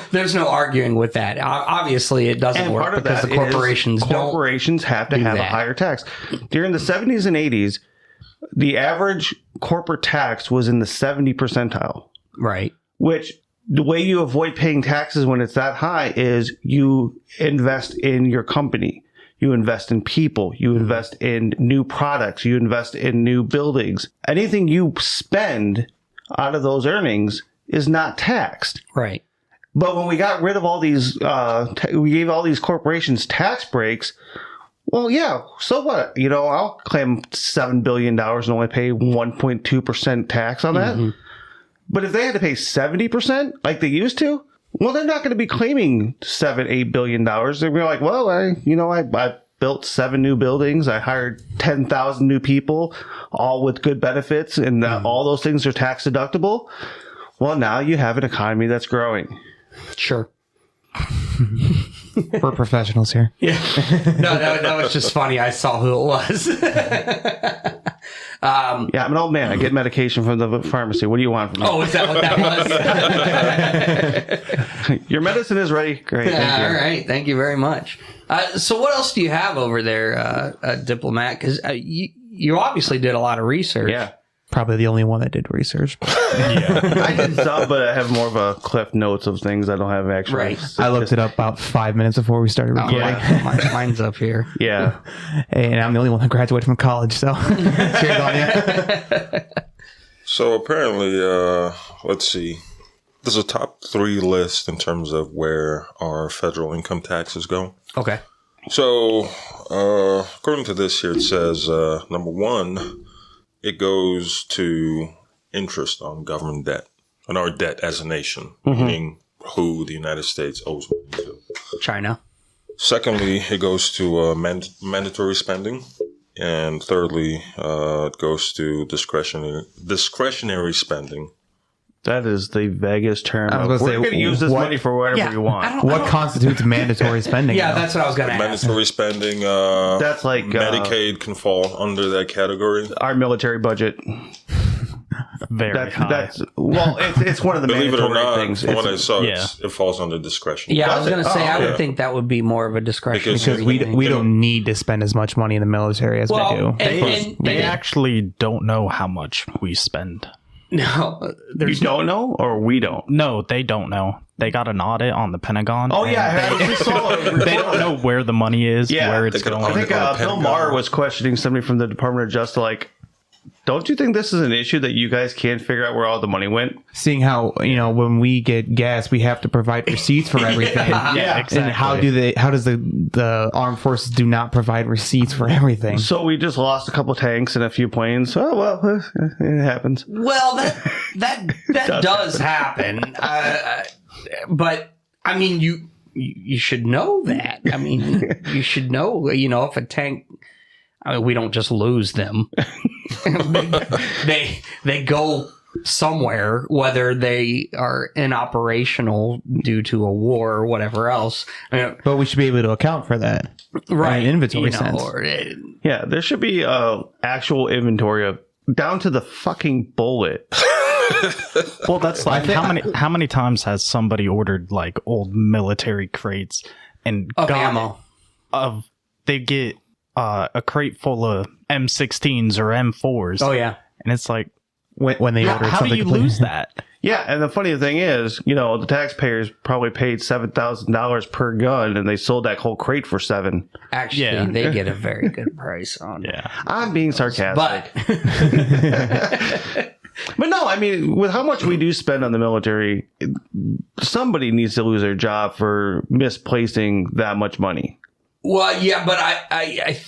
arguing with that. Obviously, it doesn't work because the corporations have to have a higher tax. During the 70s and 80s, the average corporate tax was in the 70 percentile. Right. Which the way you avoid paying taxes when it's that high is you invest in your company. You invest in people. You invest in new products. You invest in new buildings. Anything you spend out of those earnings is not taxed. Right. But when we got rid of all these, we gave all these corporations tax breaks. Well, yeah. So what? I'll claim $7 billion and only pay 1.2% tax on that. Mm-hmm. But if they had to pay 70% like they used to, well, they're not going to be claiming $7-8 billion. They're going to be like, well, I built 7 new buildings. I hired 10,000 new people, all with good benefits, and all those things are tax deductible. Well, now you have an economy that's growing. Sure. We're professionals here. Yeah. No, that was just funny. I saw who it was. Yeah, I'm an old man. I get medication from the pharmacy. What do you want from me? Oh, is that what that was? Your medicine is ready. Great. Thank you. All right. Thank you very much. So what else do you have over there, Diplomat? Because you obviously did a lot of research. Yeah. Probably the only one that did research. I did some, but I have more of a cliff notes of things I don't have actually. Right. I looked it up about 5 minutes before we started recording. Mine's up here. Yeah. And I'm the only one that graduated from college, so cheers on you. So apparently, let's see. There's a top 3 list in terms of where our federal income taxes go. Okay. So, according to this here, it says, number 1, it goes to interest on government debt, on our debt as a nation, meaning who the United States owes money to. China. Secondly, it goes to mandatory spending. And thirdly, it goes to discretionary spending. That is the vaguest term. I was We're gonna say, going to use this what- money for whatever Yeah, you want. What constitutes mandatory spending? Yeah, though? that's what I was going to ask. Mandatory spending, That's like Medicaid can fall under that category. our military budget. Very high. Well, it's one of the Believe it or mandatory not, things. from what I It's- saw, Yeah. it falls under discretion. Yeah, I was going to say, I would yeah. think that would be more of a discretion. Because we don't need to spend as much money in the military as we do. They actually don't know how much we spend. no, you there's don't know, or we don't? No, they don't know. They got an audit on the Pentagon. Oh, yeah. I actually saw it. They don't know where the money is, Yeah, where it's they could going. I think On the Bill Pentagon. Maher was questioning somebody from the Department of Justice, like, don't you think this is an issue that you guys can't figure out where all the money went? Seeing how, when we get gas, we have to provide receipts for everything. Yeah, exactly. And how does the armed forces do not provide receipts for everything? So we just lost a couple tanks and a few planes. Oh, well, it happens. Well, that does happen. But I mean, you should know that. I mean, you should know. If a tank, we don't just lose them. they go somewhere, whether they are inoperational due to a war or whatever else. But we should be able to account for that. Right, In an inventory sense. Yeah, there should be actual inventory of down to the fucking bullet. Well, that's like how many times has somebody ordered like old military crates and Of ammo. They get a crate full of M16s or M4s. Oh yeah. And it's like, when they order how do something you completely- lose that? Yeah, and the funny thing is, the taxpayers probably paid $7,000 per gun, and they sold that whole crate for $7,000. Actually, Yeah. they get a very good price on it. Yeah. I'm being sarcastic. But But no, I mean, with how much we do spend on the military, somebody needs to lose their job for misplacing that much money. well, yeah, but I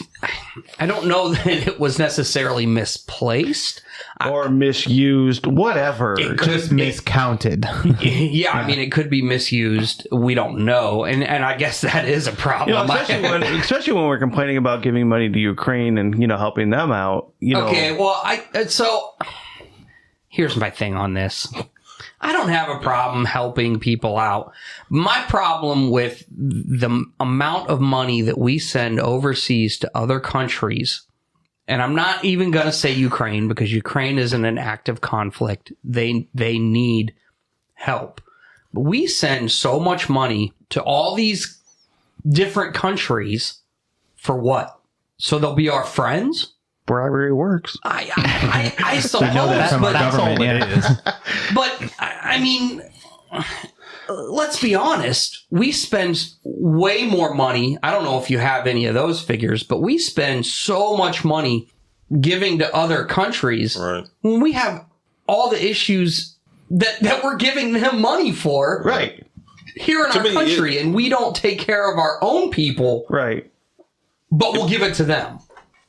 don't know that it was necessarily misplaced. Or misused, whatever. It could- Just miscounted. Yeah, I mean, it could be misused. We don't know, and I guess that is a problem. Especially when we're complaining about giving money to Ukraine and helping them out. Okay, well, so here's my thing on this. I don't have a problem helping people out. My problem with the amount of money that we send overseas to other countries, and I'm not even going to say Ukraine because Ukraine is in an active conflict. They need help. But we send so much money to all these different countries for what? So they'll be our friends? Bribery works. I suppose, that from our but government, yeah. But I mean, let's be honest. We spend way more money. I don't know if you have any of those figures, but we spend so much money giving to other countries Right. when we have all the issues that we're giving them money for Right. here in To our me, country, and we don't take care of our own people, Right. but we'll give it to them.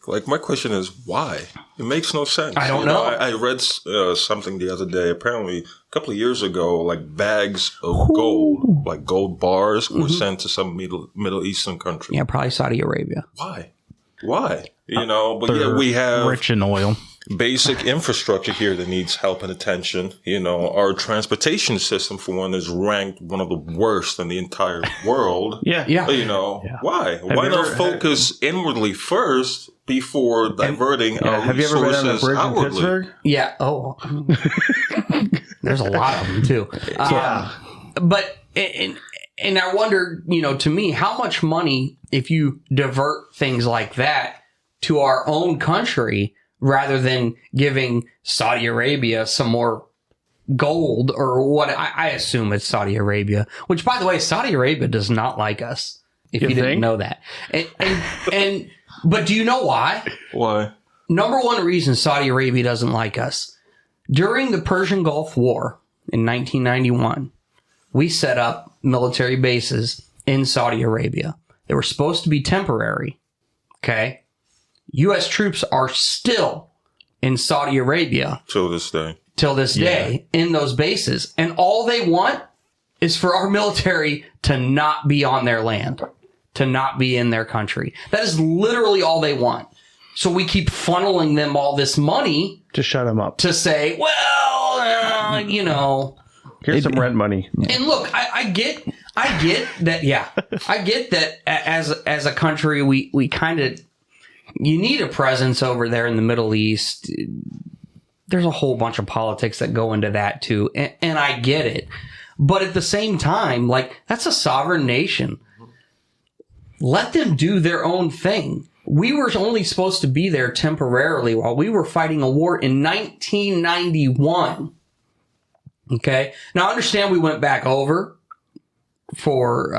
Like, my question is, why? It makes no sense. I don't know. I read something the other day. Apparently, a couple of years ago, like bags of gold, like gold bars, were sent to some Middle Eastern country. Yeah, probably Saudi Arabia. Why? But yeah, we have Rich in oil. basic infrastructure here that needs help and attention. Our transportation system, for one, is ranked one of the worst in the entire world. Yeah. Yeah. Why? Why you not ever- focus inwardly first before diverting our have you ever been on a resources bridge in outwardly. Pittsburgh? Yeah. Oh, there's a lot of them too. But and I wonder, to me, how much money, if you divert things like that to our own country rather than giving Saudi Arabia some more gold or what I assume it's Saudi Arabia, which, by the way, Saudi Arabia does not like us. If you didn't know that, but do you know why? Why? Number one reason Saudi Arabia doesn't like us. During the Persian Gulf War in 1991, we set up military bases in Saudi Arabia. They were supposed to be temporary. Okay. U.S. troops are still in Saudi Arabia Till this day. In those bases. And all they want is for our military to not be on their land, to not be in their country. That is literally all they want. So we keep funneling them all this money To shut them up. to say, well, Here's some rent money. And look, I get that. Yeah, I get that. As a country, we kind of, you need a presence over there in the Middle East. There's a whole bunch of politics that go into that too, and I get it. But at the same time, like, that's a sovereign nation. Let them do their own thing. We were only supposed to be there temporarily while we were fighting a war in 1991. Okay. Now, I understand we went back over for,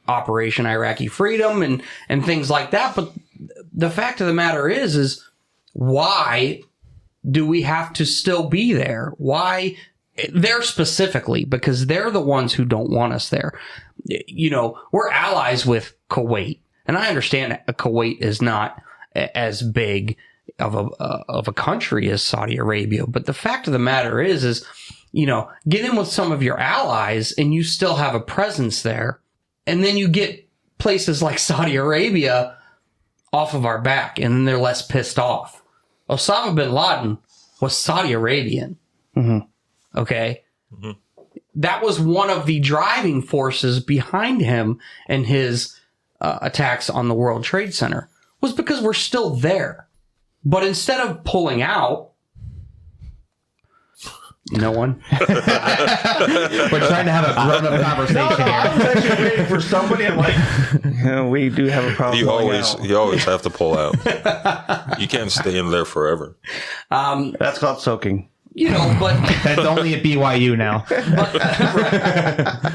Operation Iraqi Freedom and things like that. But the fact of the matter is why do we have to still be there? Why? They're specifically, because they're the ones who don't want us there. We're allies with Kuwait. And I understand Kuwait is not as big of a country as Saudi Arabia. But the fact of the matter is, get in with some of your allies and you still have a presence there. And then you get places like Saudi Arabia off of our back, and then they're less pissed off. Osama bin Laden was Saudi Arabian. Mm-hmm. Okay. Mm-hmm. That was one of the driving forces behind him and his attacks on the World Trade Center, was because we're still there. But instead of pulling out, no one. We're trying to have a grown-up conversation here. I was actually waiting for somebody. I'm like, we do have a problem. You always have to pull out. You can't stay in there forever. That's called soaking. But That's only at BYU now.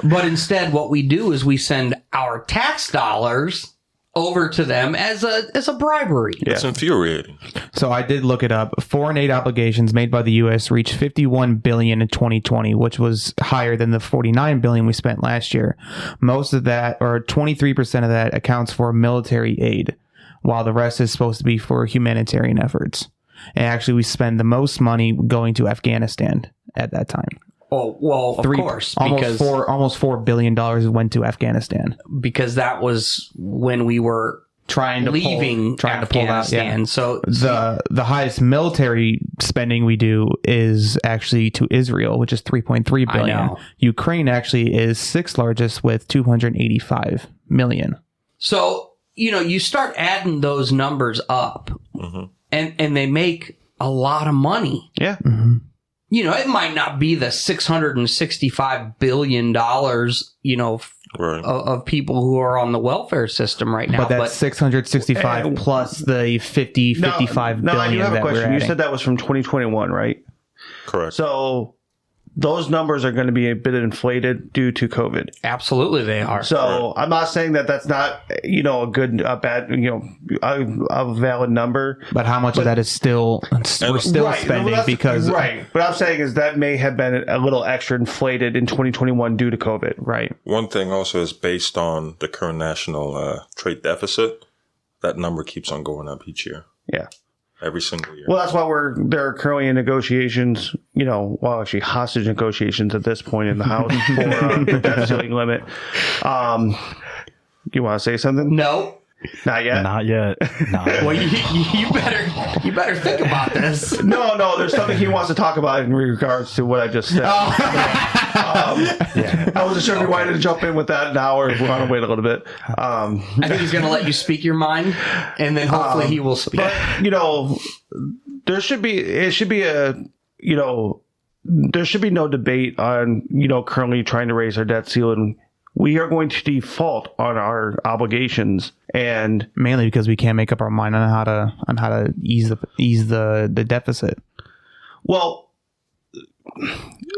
but instead, what we do is we send our tax dollars over to them as a bribery. It's infuriating. So I did look it up. Foreign aid obligations made by the U.S. reached $51 billion in 2020, which was higher than the $49 billion we spent last year. Most of that, or 23% of that, accounts for military aid, while the rest is supposed to be for humanitarian efforts. And actually, we spend the most money going to Afghanistan at that time. Oh, well, of course. Almost $4 billion went to Afghanistan. Because that was when we were trying to pull out. Yeah. So the highest military spending we do is actually to Israel, which is $3.3 billion. I know. Ukraine actually is sixth largest with $285 million. So, you start adding those numbers up, mm-hmm. and they make a lot of money. Yeah. Mm-hmm. It might not be the $665 billion, Right. of people who are on the welfare system right now. But that's 665 plus the 55 No, I do billion have a that we're question. You adding. said that was from 2021, right? Correct. So those numbers are going to be a bit inflated due to COVID. Absolutely, they are. So I'm not saying that that's not, a valid number. But how much of that is still we're still spending because right. But I'm saying is that may have been a little extra inflated in 2021 due to COVID. right. One thing also is based on the current national trade deficit. That number keeps on going up each year. Yeah. Every single year. Well, that's why they're currently in negotiations, actually hostage negotiations at this point in the House for the debt ceiling limit. You want to say something? No. Not yet? Not yet. Well, you better think about this. No, there's something he wants to talk about in regards to what I just said. I wasn't sure if you wanted to jump in with that now or if we want to wait a little bit. I think he's going to let you speak your mind, and then hopefully he will speak. But, there should be no debate on, currently trying to raise our debt ceiling. We are going to default on our obligations, and mainly because we can't make up our mind on how to ease the deficit. Well,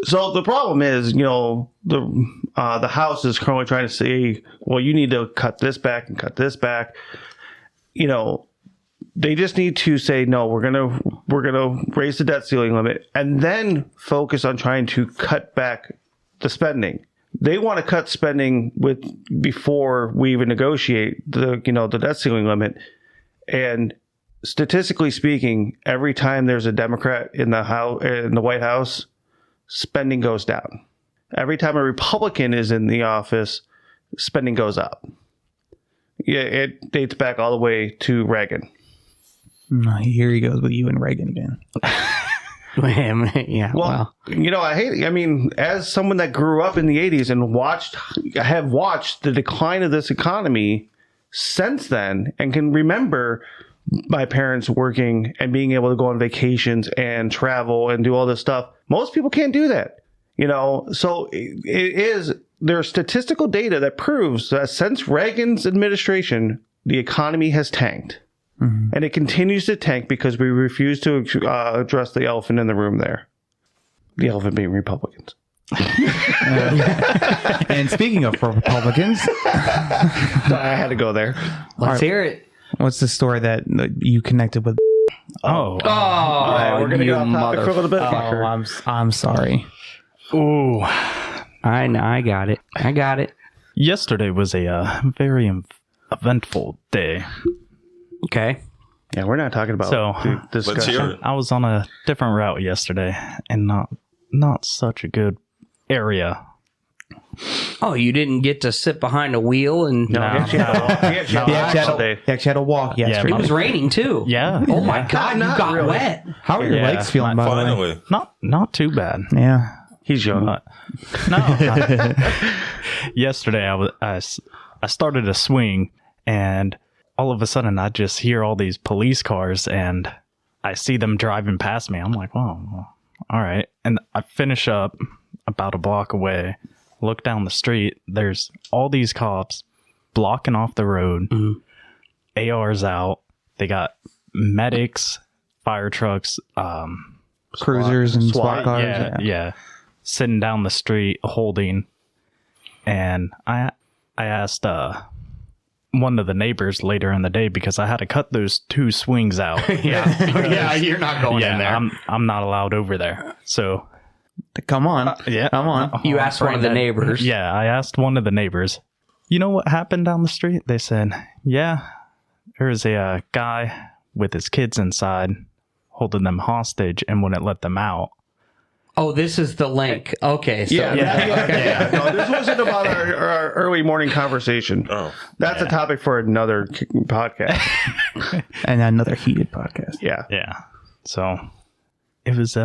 so the problem is, the House is currently trying to say, well, you need to cut this back and cut this back. They just need to say, no, we're gonna raise the debt ceiling limit and then focus on trying to cut back the spending. They want to cut spending before we even negotiate the debt ceiling limit. And statistically speaking, every time there's a Democrat in the White House, spending goes down. Every time a Republican is in the office, spending goes up. Yeah, it dates back all the way to Reagan. Here he goes with you and Reagan again. Yeah. Well, as someone that grew up in the 80s and have watched the decline of this economy since then, and can remember my parents working and being able to go on vacations and travel and do all this stuff. Most people can't do that, so there's statistical data that proves that since Reagan's administration, the economy has tanked. Mm-hmm. And it continues to tank because we refuse to address the elephant in the room there. The elephant being Republicans. And speaking of Republicans, I had to go there. Let's hear it. What's the story that you connected with? All right, we're gonna go off topic for a little bit. I'm sorry. Ooh, I got it. Yesterday was a very eventful day. Okay. Yeah, we're not talking about the discussion. Let's hear it. I was on a different route yesterday, and not such a good area. Oh, you didn't get to sit behind a wheel and He actually had to walk yesterday. it was raining too. Yeah. Oh my God, you got really. wet. How are your legs feeling, by the way? Finally. Not too bad. Yeah. He's young. But no. Yesterday I started to swing, and all of a sudden I just hear all these police cars and I see them driving past me. I'm like, well, all right. And I finish up about a block away, look down the street. There's all these cops blocking off the road, ARs out. They got medics, fire trucks, cruisers and SWAT cars. Yeah. Sitting down the street holding. And I asked one of the neighbors later in the day, because I had to cut those two swings out. Yeah, you're not going in there. I'm not allowed over there. So come on. Come on. You asked one of the neighbors. Yeah, I asked one of the neighbors, you know what happened down the street? They said, yeah, there's a guy with his kids inside holding them hostage and wouldn't let them out. Oh, this is the link. Okay. So Yeah. No, this wasn't about our early morning conversation. Oh. That's a topic for another podcast. And another heated podcast. Yeah. Yeah. So it was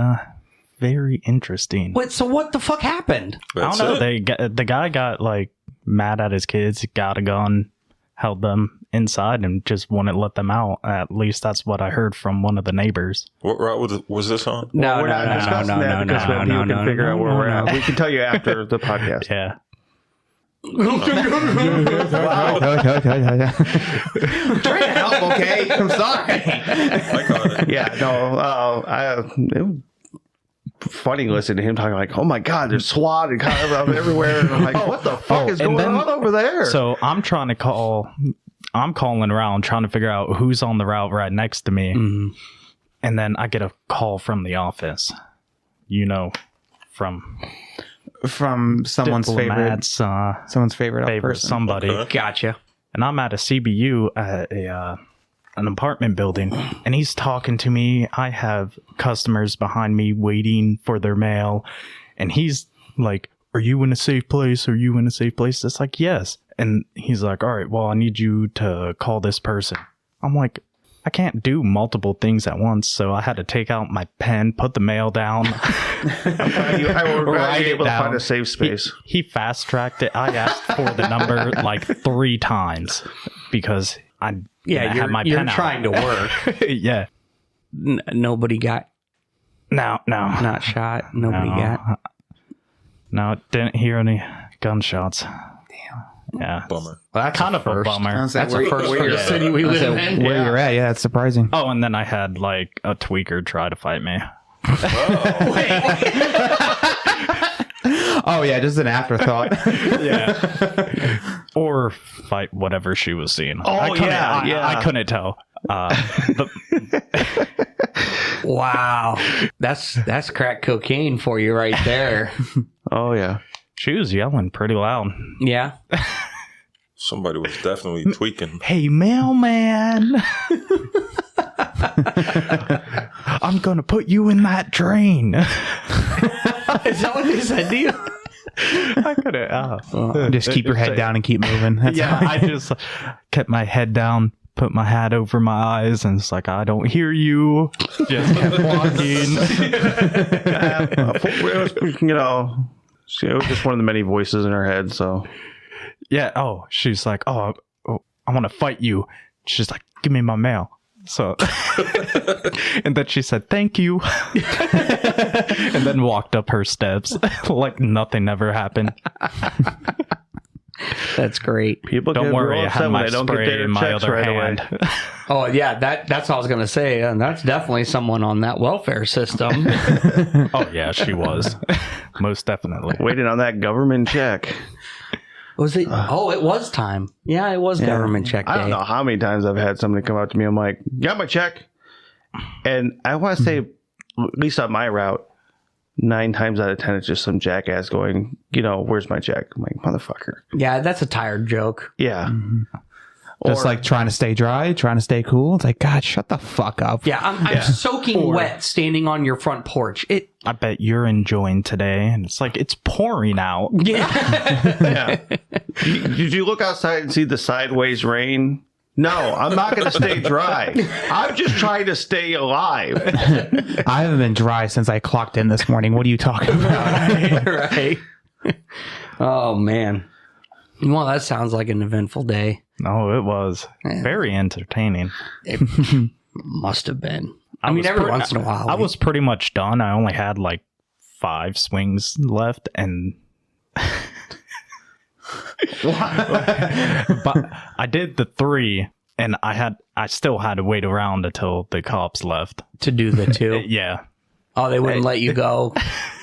very interesting. Wait, so what the fuck happened? That's I don't know. it. The guy got mad at his kids, got a gun, held them inside, and just wouldn't let them out. At least that's what I heard from one of the neighbors. What route was this on? We're not discussing that because then you can figure out where we're at. We can tell you after the podcast. Yeah. Trying to help, okay? I'm sorry. I got it. Yeah, no, it was funny listening to him talking like, oh my God, there's SWAT and cops everywhere. And I'm like, what the fuck is going on over there? So I'm calling around trying to figure out who's on the route right next to me. Mm-hmm. And then I get a call from the office, from someone's favorite person. Somebody. Okay. Gotcha. And I'm at a CBU at an apartment building, and he's talking to me. I have customers behind me waiting for their mail, and he's like, are you in a safe place? Are you in a safe place? It's like, yes. And he's like, all right, well, I need you to call this person. I'm like, I can't do multiple things at once, so I had to take out my pen, put the mail down. I would Write be able it to find down. a safe space. He fast-tracked it. I asked for the number like 3 times because I had my you're pen out. trying to work. Yeah. Nobody got No. not shot. Nobody got. No, didn't hear any gunshots. Yeah. Bummer. Well, that's Kind a of a first. bummer. That's a first for the city we live in. Where you're at, yeah, it's surprising. Oh, and then I had like a tweaker try to fight me. Oh yeah, just an afterthought. Yeah. Or fight whatever she was seeing. Oh, I couldn't, yeah. I couldn't tell. Wow, that's crack cocaine for you right there. Oh yeah. She was yelling pretty loud. Yeah. Somebody was definitely tweaking. Hey, mailman. I'm going to put you in that drain. Is that what they said to you? I couldn't. Just keep your head down and keep moving. That's Yeah, I just kept my head down, put my hat over my eyes, and it's like, I don't hear you. Just kept walking. It was just one of the many voices in her head. So Yeah. Oh, she's like, I want to fight you. She's like, give me my mail. So, and then she said, thank you. And then walked up her steps like nothing ever happened. That's great. people Don't get worry, real I upset had when my they don't get spray their in my checks other right hand. away. Oh yeah, that's what I was gonna say. And that's definitely someone on that welfare system. Oh, yeah, she was. Most definitely. Waiting on that government check. Was it? Oh, it was time. Yeah, it was government check day. I don't know how many times I've had somebody come up to me. I'm like, got my check. And I want to say, at least on my route, 9 times out of 10, it's just some jackass going, where's my check? I'm like, motherfucker. Yeah, that's a tired joke. Yeah. just like trying to stay dry, trying to stay cool. It's like, God, shut the fuck up. Yeah, I'm soaking wet standing on your front porch. I bet you're enjoying today. And it's like, it's pouring out. Yeah. Did you look outside and see the sideways rain? No, I'm not going to stay dry. I'm just trying to stay alive. I haven't been dry since I clocked in this morning. What are you talking about? Right. Oh man. Well, that sounds like an eventful day. No, it was very entertaining. It must have been. I mean, was every once in a while. I was pretty much done. I only had like 5 swings left, and but I did the 3, and I still had to wait around until the cops left to do the 2. Yeah. Oh, they wouldn't let you go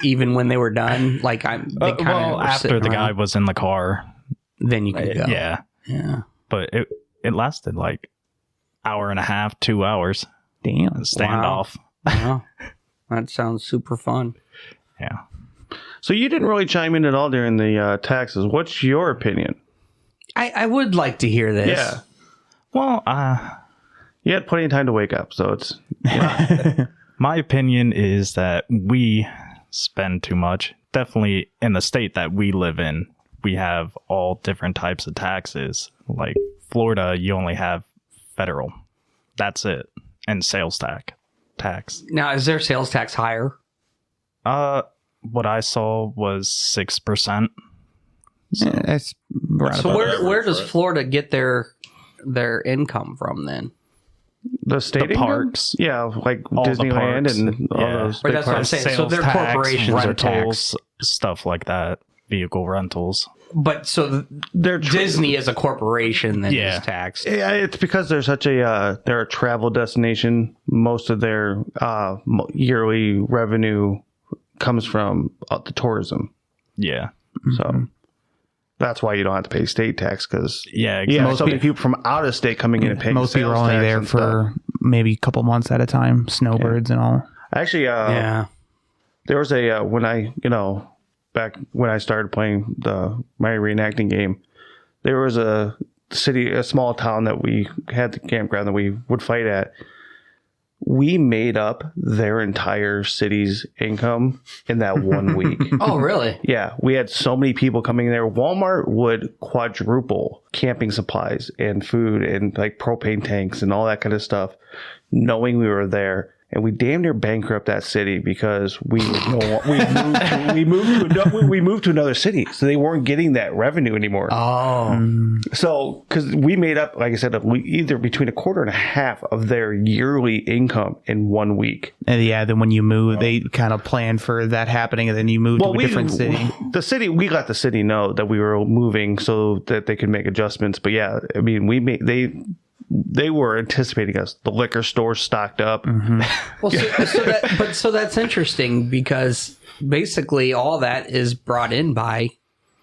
even when they were done. Like After the guy was in the car, then you could go. yeah. But it lasted like hour and a half, 2 hours. Damn. Standoff. Wow. That sounds super fun. Yeah. So you didn't really chime in at all during the taxes. What's your opinion? I would like to hear this. Yeah. Well, You had plenty of time to wake up, so it's... my opinion is that we spend too much. Definitely in the state that we live in, we have all different types of taxes. Like Florida, you only have federal. That's it. And sales tax. Now, is their sales tax higher? What I saw was 6%. It's right So about where does Florida get their income from then? The state The income? parks. Yeah, like All the Disneyland parks. and all Yeah. those. Or big that's what I'm parks. saying. So their tax, corporations are rentals, stuff like that. Vehicle rentals. But so They're Disney is a corporation that Yeah. is taxed. Yeah, it's because they're such they're a travel destination. Most of their yearly revenue comes from the tourism. Yeah. So that's why you don't have to pay state tax because Yeah, exactly. yeah, so many people from out of state coming in and paying. most people are sales only tax there and for maybe a couple months at a time. Snowbirds and all. Actually, Yeah. there was a when I back when I started playing my reenacting game, there was a small town that we had the campground that we would fight at. we made up their entire city's income in that 1 week. Oh, really? Yeah, we had so many people coming there. Walmart would quadruple camping supplies and food and like propane tanks and all that kind of stuff, knowing we were there. And we damn near bankrupt that city because we moved to another city, so they weren't getting that revenue anymore. Oh, So because we made up, like I said, either between a quarter and a half of their yearly income in 1 week. And yeah, then when you move, they kind of plan for that happening, and then you move to a different city. We let the city know that we were moving so that they could make adjustments. But yeah, I mean, they were anticipating us. The liquor store stocked up. well, so that's interesting because basically all that is brought in by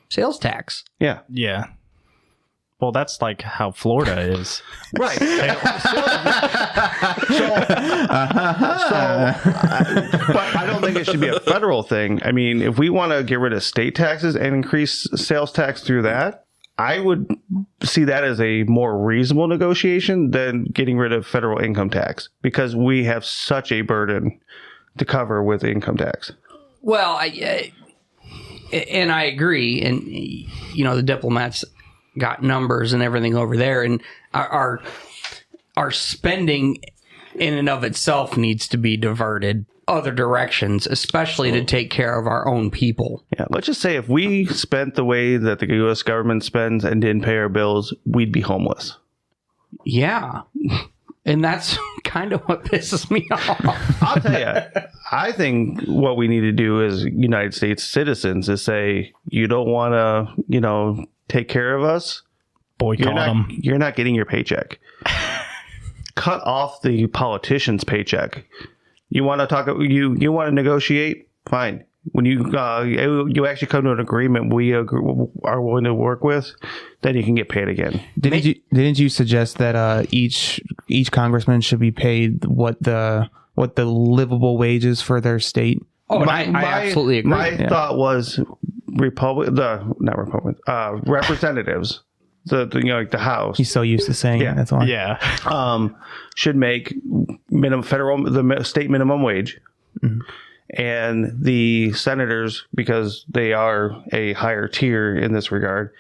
sales tax. Yeah. Yeah. Well, that's like how Florida is. Right. But I don't think it should be a federal thing. I mean, if we want to get rid of state taxes and increase sales tax through that, I would see that as a more reasonable negotiation than getting rid of federal income tax, because we have such a burden to cover with income tax. Well, I agree. And, the diplomats got numbers and everything over there, and our spending in and of itself needs to be diverted other directions, especially to take care of our own people. Yeah, let's just say if we spent the way that the U.S. government spends and didn't pay our bills, we'd be homeless. Yeah. And that's kind of what pisses me off. I'll tell you, I think what we need to do as United States citizens is say, you don't want to, take care of us? Boycott them. You're not getting your paycheck. Cut off the politician's paycheck. You want to talk? You want to negotiate? Fine. When you actually come to an agreement we are willing to work with, then you can get paid again. Didn't you suggest that each congressman should be paid what the livable wages for their state? Oh, I absolutely agree. My thought was representatives. The House. He's so used to saying it. That's why. Yeah. Should make the state minimum wage, and the senators, because they are a higher tier in this regard,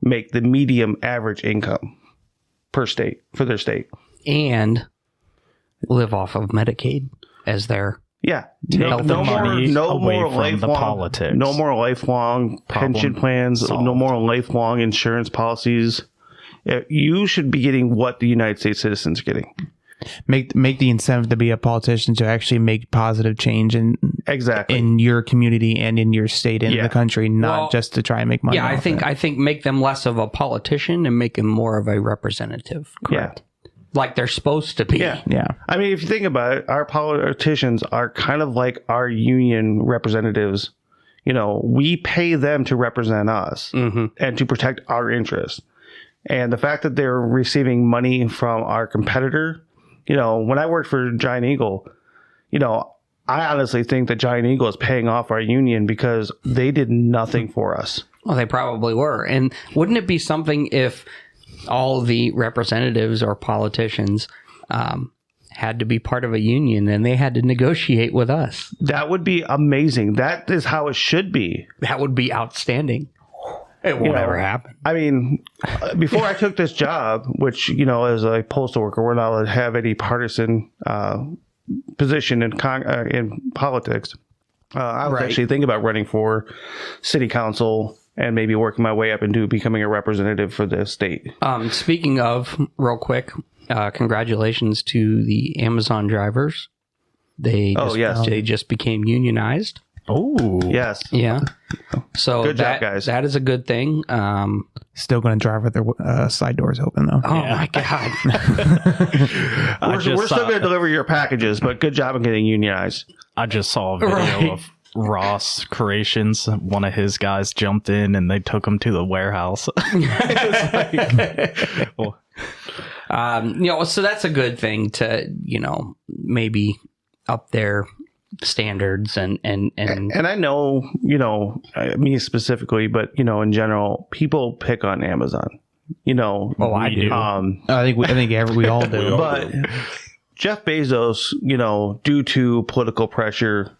make the medium average income per state for their state, and live off of Medicaid as their no more lifelong pension plans, solved. no more lifelong insurance policies. You should be getting what the United States citizens are getting. Make the incentive to be a politician to actually make positive change in your community and in your state and the country, not just to try and make money. Yeah, I think make them less of a politician and make them more of a representative. Correct. Yeah. Like they're supposed to be. Yeah. I mean, if you think about it, our politicians are kind of like our union representatives. We pay them to represent us and to protect our interests. And the fact that they're receiving money from our competitor, when I worked for Giant Eagle, I honestly think that Giant Eagle is paying off our union because they did nothing for us. Well, they probably were. And wouldn't it be something if all the representatives or politicians had to be part of a union and they had to negotiate with us? That would be amazing. That is how it should be. That would be outstanding. It won't ever happen. I mean, before I took this job, which, as a postal worker, we're not allowed to have any partisan position in politics. I was actually thinking about running for city council and maybe working my way up into becoming a representative for the state. Speaking of, real quick, congratulations to the Amazon drivers. They just became unionized. Oh, yes. Yeah. So good job, guys. That is a good thing. Still going to drive with their side doors open, though. Oh, my God. We're still going to deliver your packages, but good job on getting unionized. I just saw a video of Ross Creations. One of his guys jumped in and they took him to the warehouse. So that's a good thing to, maybe up their standards and I know, me specifically, but in general, people pick on Amazon. I do. I think we all do. But Jeff Bezos, due to political pressure,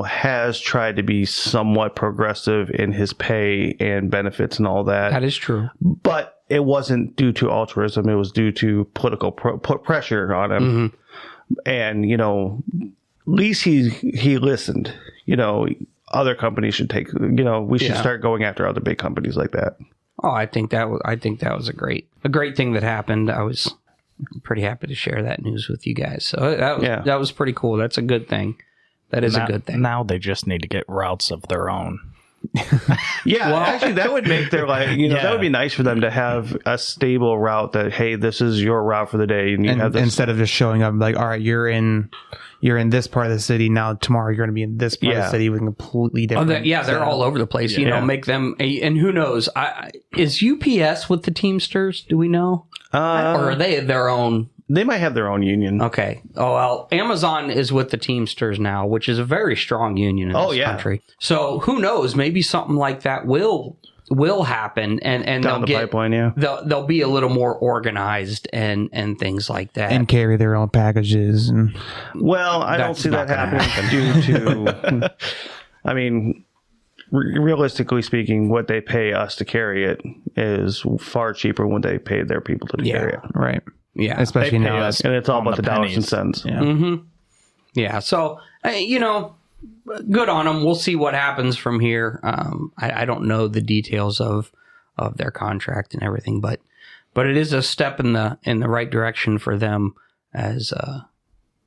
has tried to be somewhat progressive in his pay and benefits and all that. That is true. But it wasn't due to altruism. It was due to political pressure on him. And, at least he listened. Other companies should take, we should start going after other big companies like that. Oh, I think that was a great thing that happened. I was pretty happy to share that news with you guys. So that was pretty cool. That's a good thing. That is a good thing. Now they just need to get routes of their own. Actually, that would make their life, that would be nice for them to have a stable route that, hey, this is your route for the day. And you have this. Instead of just showing up like, all right, you're in this part of the city. Now tomorrow you're going to be in this part of the city with completely different. They're all over the place. Make them, and who knows? Is UPS with the Teamsters? Do we know? Or are they their own? They might have their own union. Okay. Oh, well, Amazon is with the Teamsters now, which is a very strong union in this country. So who knows? Maybe something like that will happen, and down the pipeline. They'll be a little more organized and things like that, and carry their own packages. And I don't see that happening due to. I mean, realistically speaking, what they pay us to carry it is far cheaper than what they pay their people to carry it. Right. Yeah, especially now, and it's all about the dollars and cents. Yeah. Mm-hmm. Yeah. So, good on them. We'll see what happens from here. I don't know the details of their contract and everything, but it is a step in the right direction for them as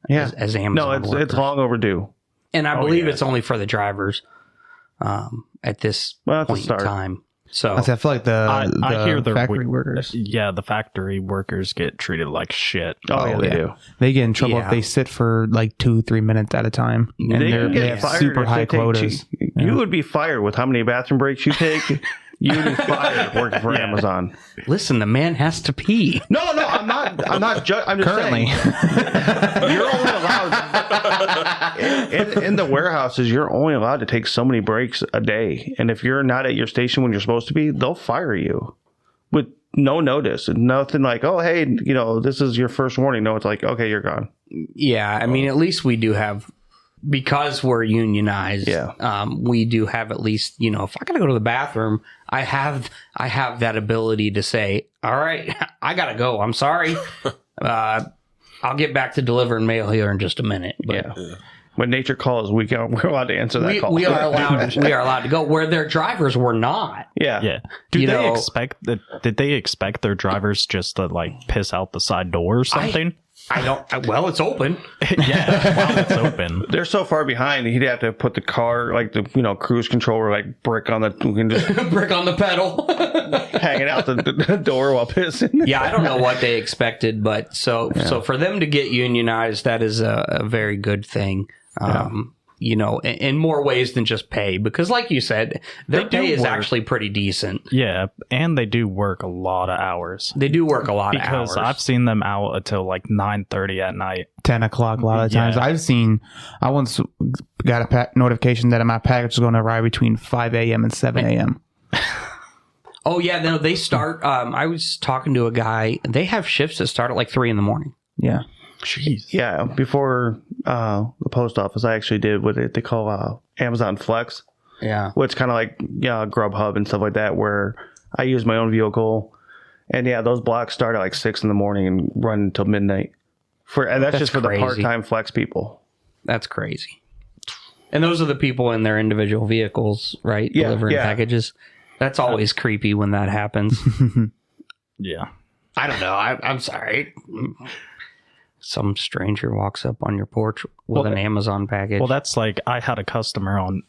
Amazon. No, it's long overdue, and I believe it's only for the drivers at this point in time. So I feel like I hear the factory workers. Yeah, the factory workers get treated like shit. Oh, yeah, they do. They get in trouble if they sit for like 2-3 minutes at a time. And they have super high quotas. You would be fired with how many bathroom breaks you take. You would be fired working for Amazon. Listen, the man has to pee. No, I'm not. I'm just currently saying. You're only allowed in the warehouses. You're only allowed to take so many breaks a day, and if you're not at your station when you're supposed to be, they'll fire you with no notice and nothing like, oh, hey, this is your first warning. No, it's like, okay, you're gone. Yeah, I mean, at least we do have. Because we're unionized, we do have at least, if I gotta go to the bathroom, I have that ability to say, all right, I gotta go. I'm sorry. I'll get back to delivering mail here in just a minute. But when nature calls, we're allowed to answer that call. We are allowed to go where their drivers were not. Yeah. Did they expect their drivers just to like piss out the side door or something? I don't. Well, it's open. It's open. They're so far behind. He'd have to put the car, like the cruise controller, like brick on the brick on the pedal, hanging out the door while pissing. Yeah, I don't know what they expected, but so for them to get unionized, that is a very good thing. In more ways than just pay, because like you said, their pay is actually pretty decent. Yeah, and they do work a lot of hours. They do work a lot of hours. Because I've seen them out until like 9:30 at night. 10 o'clock a lot of times. I once got a notification that my package was going to arrive between 5 a.m. and 7 a.m. Oh, yeah, no, they start, I was talking to a guy, they have shifts that start at like 3 in the morning. Yeah. Jeez. Yeah, before the post office, I actually did what they call Amazon Flex. Yeah. Which kind of like Grubhub and stuff like that, where I use my own vehicle. And those blocks start at like 6 in the morning and run until midnight. And that's just for crazy. The part-time Flex people. That's crazy. And those are the people in their individual vehicles, right? Yeah, delivering packages. That's always creepy when that happens. Yeah. I don't know. I'm sorry. Some stranger walks up on your porch with an Amazon package. Well, that's like I had a customer on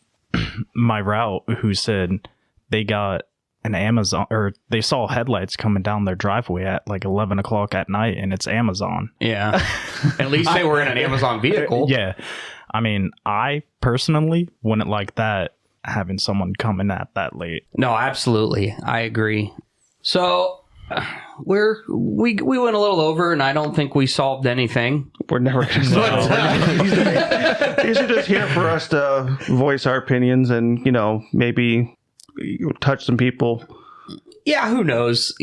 my route who said they got an Amazon, or they saw headlights coming down their driveway at like 11 o'clock at night, and it's Amazon. Yeah. At least they were in an Amazon vehicle. Yeah. I mean, I personally wouldn't like that, having someone coming at that late. No, absolutely. I agree. So we went a little over, and I don't think we solved anything. We're never going to solve it. These are just here for us to voice our opinions and, maybe touch some people Yeah, who knows?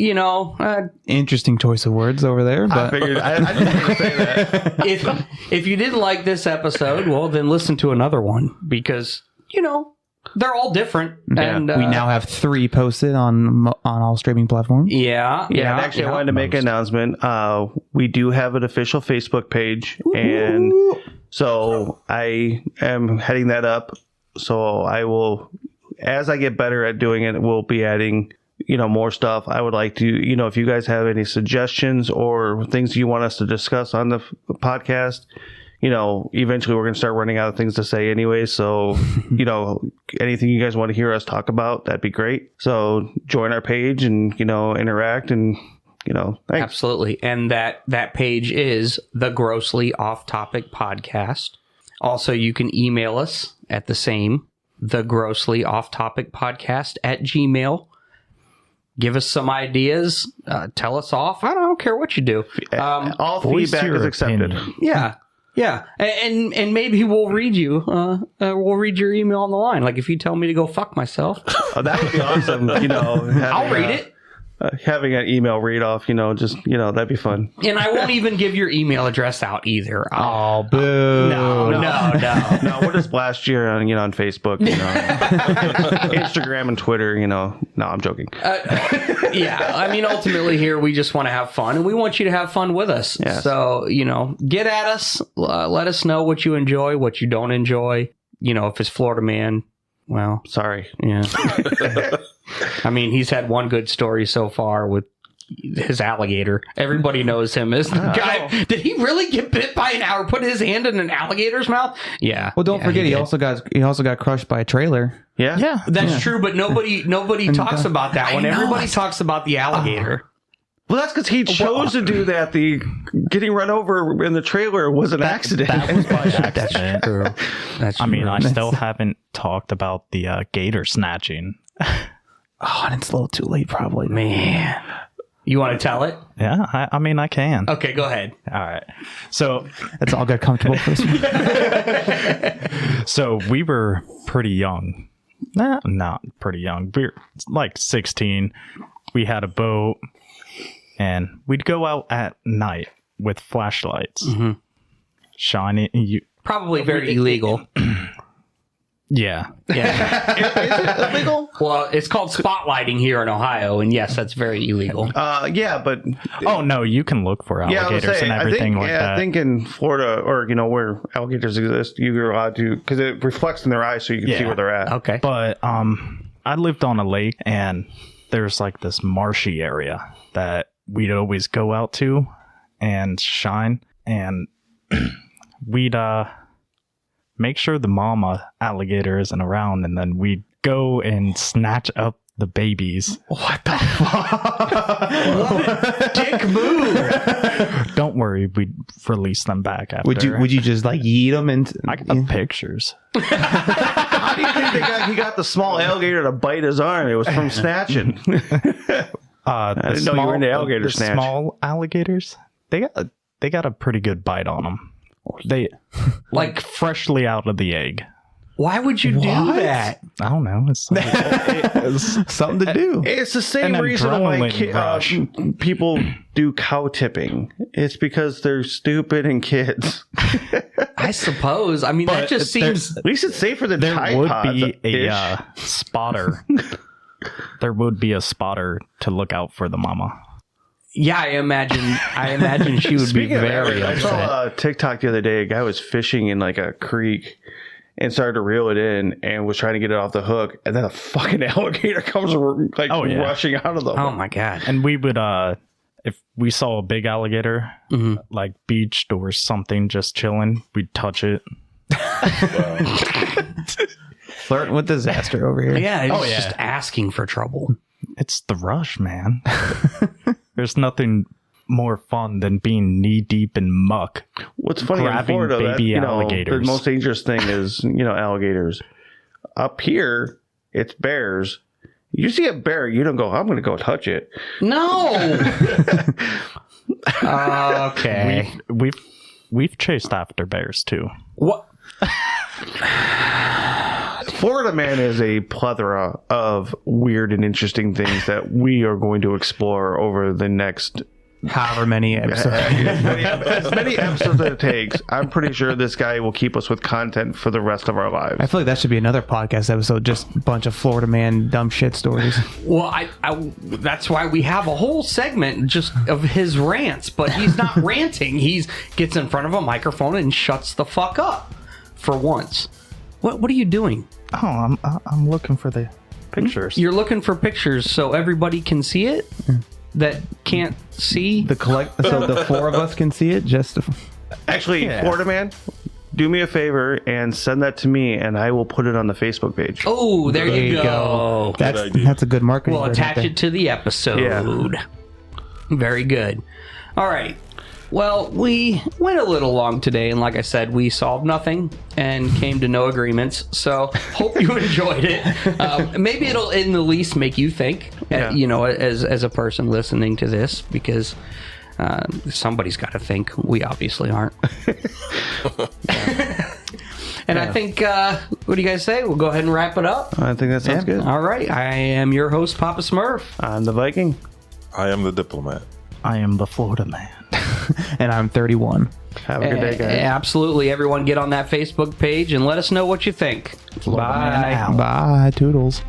Interesting choice of words over there, I but figured I didn't want to say that. if you didn't like this episode, well, then listen to another one because they're all different. Yeah. And we now have 3 posted on all streaming platforms. Yeah. And actually, I wanted to make an announcement. We do have an official Facebook page, and so I am heading that up. So I will, as I get better at doing it, we'll be adding more stuff. I would like to, if you guys have any suggestions or things you want us to discuss on the podcast, eventually we're going to start running out of things to say anyway. So, anything you guys want to hear us talk about, that'd be great. So join our page and, interact and, thanks. Absolutely. And that page is the Grossly Off Topic Podcast. Also, you can email us at the same, the Grossly Off Topic Podcast at Gmail. Give us some ideas. Tell us off. I don't care what you do. All feedback is accepted. opinion. Yeah. Yeah. And maybe we'll read you. We'll read your email on the line. Like if you tell me to go fuck myself. Oh, that would be awesome. I'll read it. Having an email read off, that'd be fun. And I won't even give your email address out either. Oh, boo. No. We'll just blast you on Facebook, Instagram and Twitter, No, I'm joking. Yeah. I mean, ultimately here, we just want to have fun and we want you to have fun with us. Yes. So, get at us. Let us know what you enjoy, what you don't enjoy. If it's Florida Man, well, Sorry. yeah. I mean, he's had one good story so far with his alligator. Everybody knows him as the guy. Did he really get bit by an alligator? Put his hand in an alligator's mouth? Yeah. Well, don't forget, he also got crushed by a trailer. Yeah. Yeah. That's true, but nobody talks about that one. Everybody talks about the alligator. Well, that's because he chose to do that. The getting run over in the trailer was an accident. That was by accident. That's true. I mean, I still haven't talked about the gator snatching. Oh, and it's a little too late, probably. Man. You want to tell it? Yeah, I mean, I can. Okay, go ahead. All right. So That's all got comfortable for this one. So we were pretty young. Nah, not pretty young. We were like 16. We had a boat, and we'd go out at night with flashlights, shining. Probably very illegal. Yeah. Yeah. Is it illegal? Well, it's called spotlighting here in Ohio, and yes, that's very illegal. Yeah, but Oh no, you can look for yeah, I was alligators saying, and everything I think, like that. I think in Florida or where alligators exist, you're allowed to because it reflects in their eyes, so you can see Yeah. where they're at. Okay. But I lived on a lake, and there's like this marshy area that we'd always go out to and shine, and we'd make sure the mama alligator isn't around, and then we'd go and snatch up the babies. What the fuck? Dick move. Don't worry, we'd release them back after. Would you just like yeet them and I got pictures. How do you think he got the small alligator to bite his arm? It was from snatching. I didn't know you were into alligator snatch. Small alligators, they got a pretty good bite on them. They like freshly out of the egg. Why would you do that? I don't know. It's something to do? It's the same An reason why adrenaline rush. people do cow tipping. It's because they're stupid and kids. I suppose. I mean, that just seems. At least it's safer than there Tide would Pods be a spotter. There would be a spotter to look out for the mama. Yeah, I imagine she would Speaking be of very that, I upset. saw a TikTok the other day. A guy was fishing in like a creek and started to reel it in and was trying to get it off the hook, and then a fucking alligator comes like rushing out of the Oh my god! And we would, if we saw a big alligator, like beached or something, just chilling, we'd touch it. Flirting with disaster over here. Yeah, it's just asking for trouble. It's the rush, man. There's nothing more fun than being knee deep in muck. What's funny in grabbing Florida, baby the alligators. most dangerous thing is alligators. Up here, it's bears. You see a bear, you don't go, I'm going to go touch it. No. Okay. We've chased after bears too. What? Florida Man is a plethora of weird and interesting things that we are going to explore over the next However many episodes. as many episodes that it takes. I'm pretty sure this guy will keep us with content for the rest of our lives. I feel like that should be another podcast episode, just a bunch of Florida Man dumb shit stories. Well, I that's why we have a whole segment just of his rants, but he's not ranting. He gets in front of a microphone and shuts the fuck up for once. What are you doing? Oh, I'm looking for the pictures. You're looking for pictures so everybody can see it that can't see? So the four of us can see it. Actually, Florida Man, do me a favor and send that to me, and I will put it on the Facebook page. Oh, there you go. That's a good marketing. We'll attach it to the episode. Yeah. Very good. All right. Well, we went a little long today, and like I said, we solved nothing and came to no agreements. So, hope you enjoyed it. Maybe it'll, in the least, make you think. You know, as a person listening to this, because somebody's got to think. We obviously aren't. And I think, what do you guys say? We'll go ahead and wrap it up. I think that sounds good. All right. I am your host, Papa Smurf. I'm the Viking. I am the diplomat. I am the Florida Man. And I'm 31. Have a good day, guys. Absolutely. Everyone get on that Facebook page and let us know what you think. Bye. Bye. Toodles.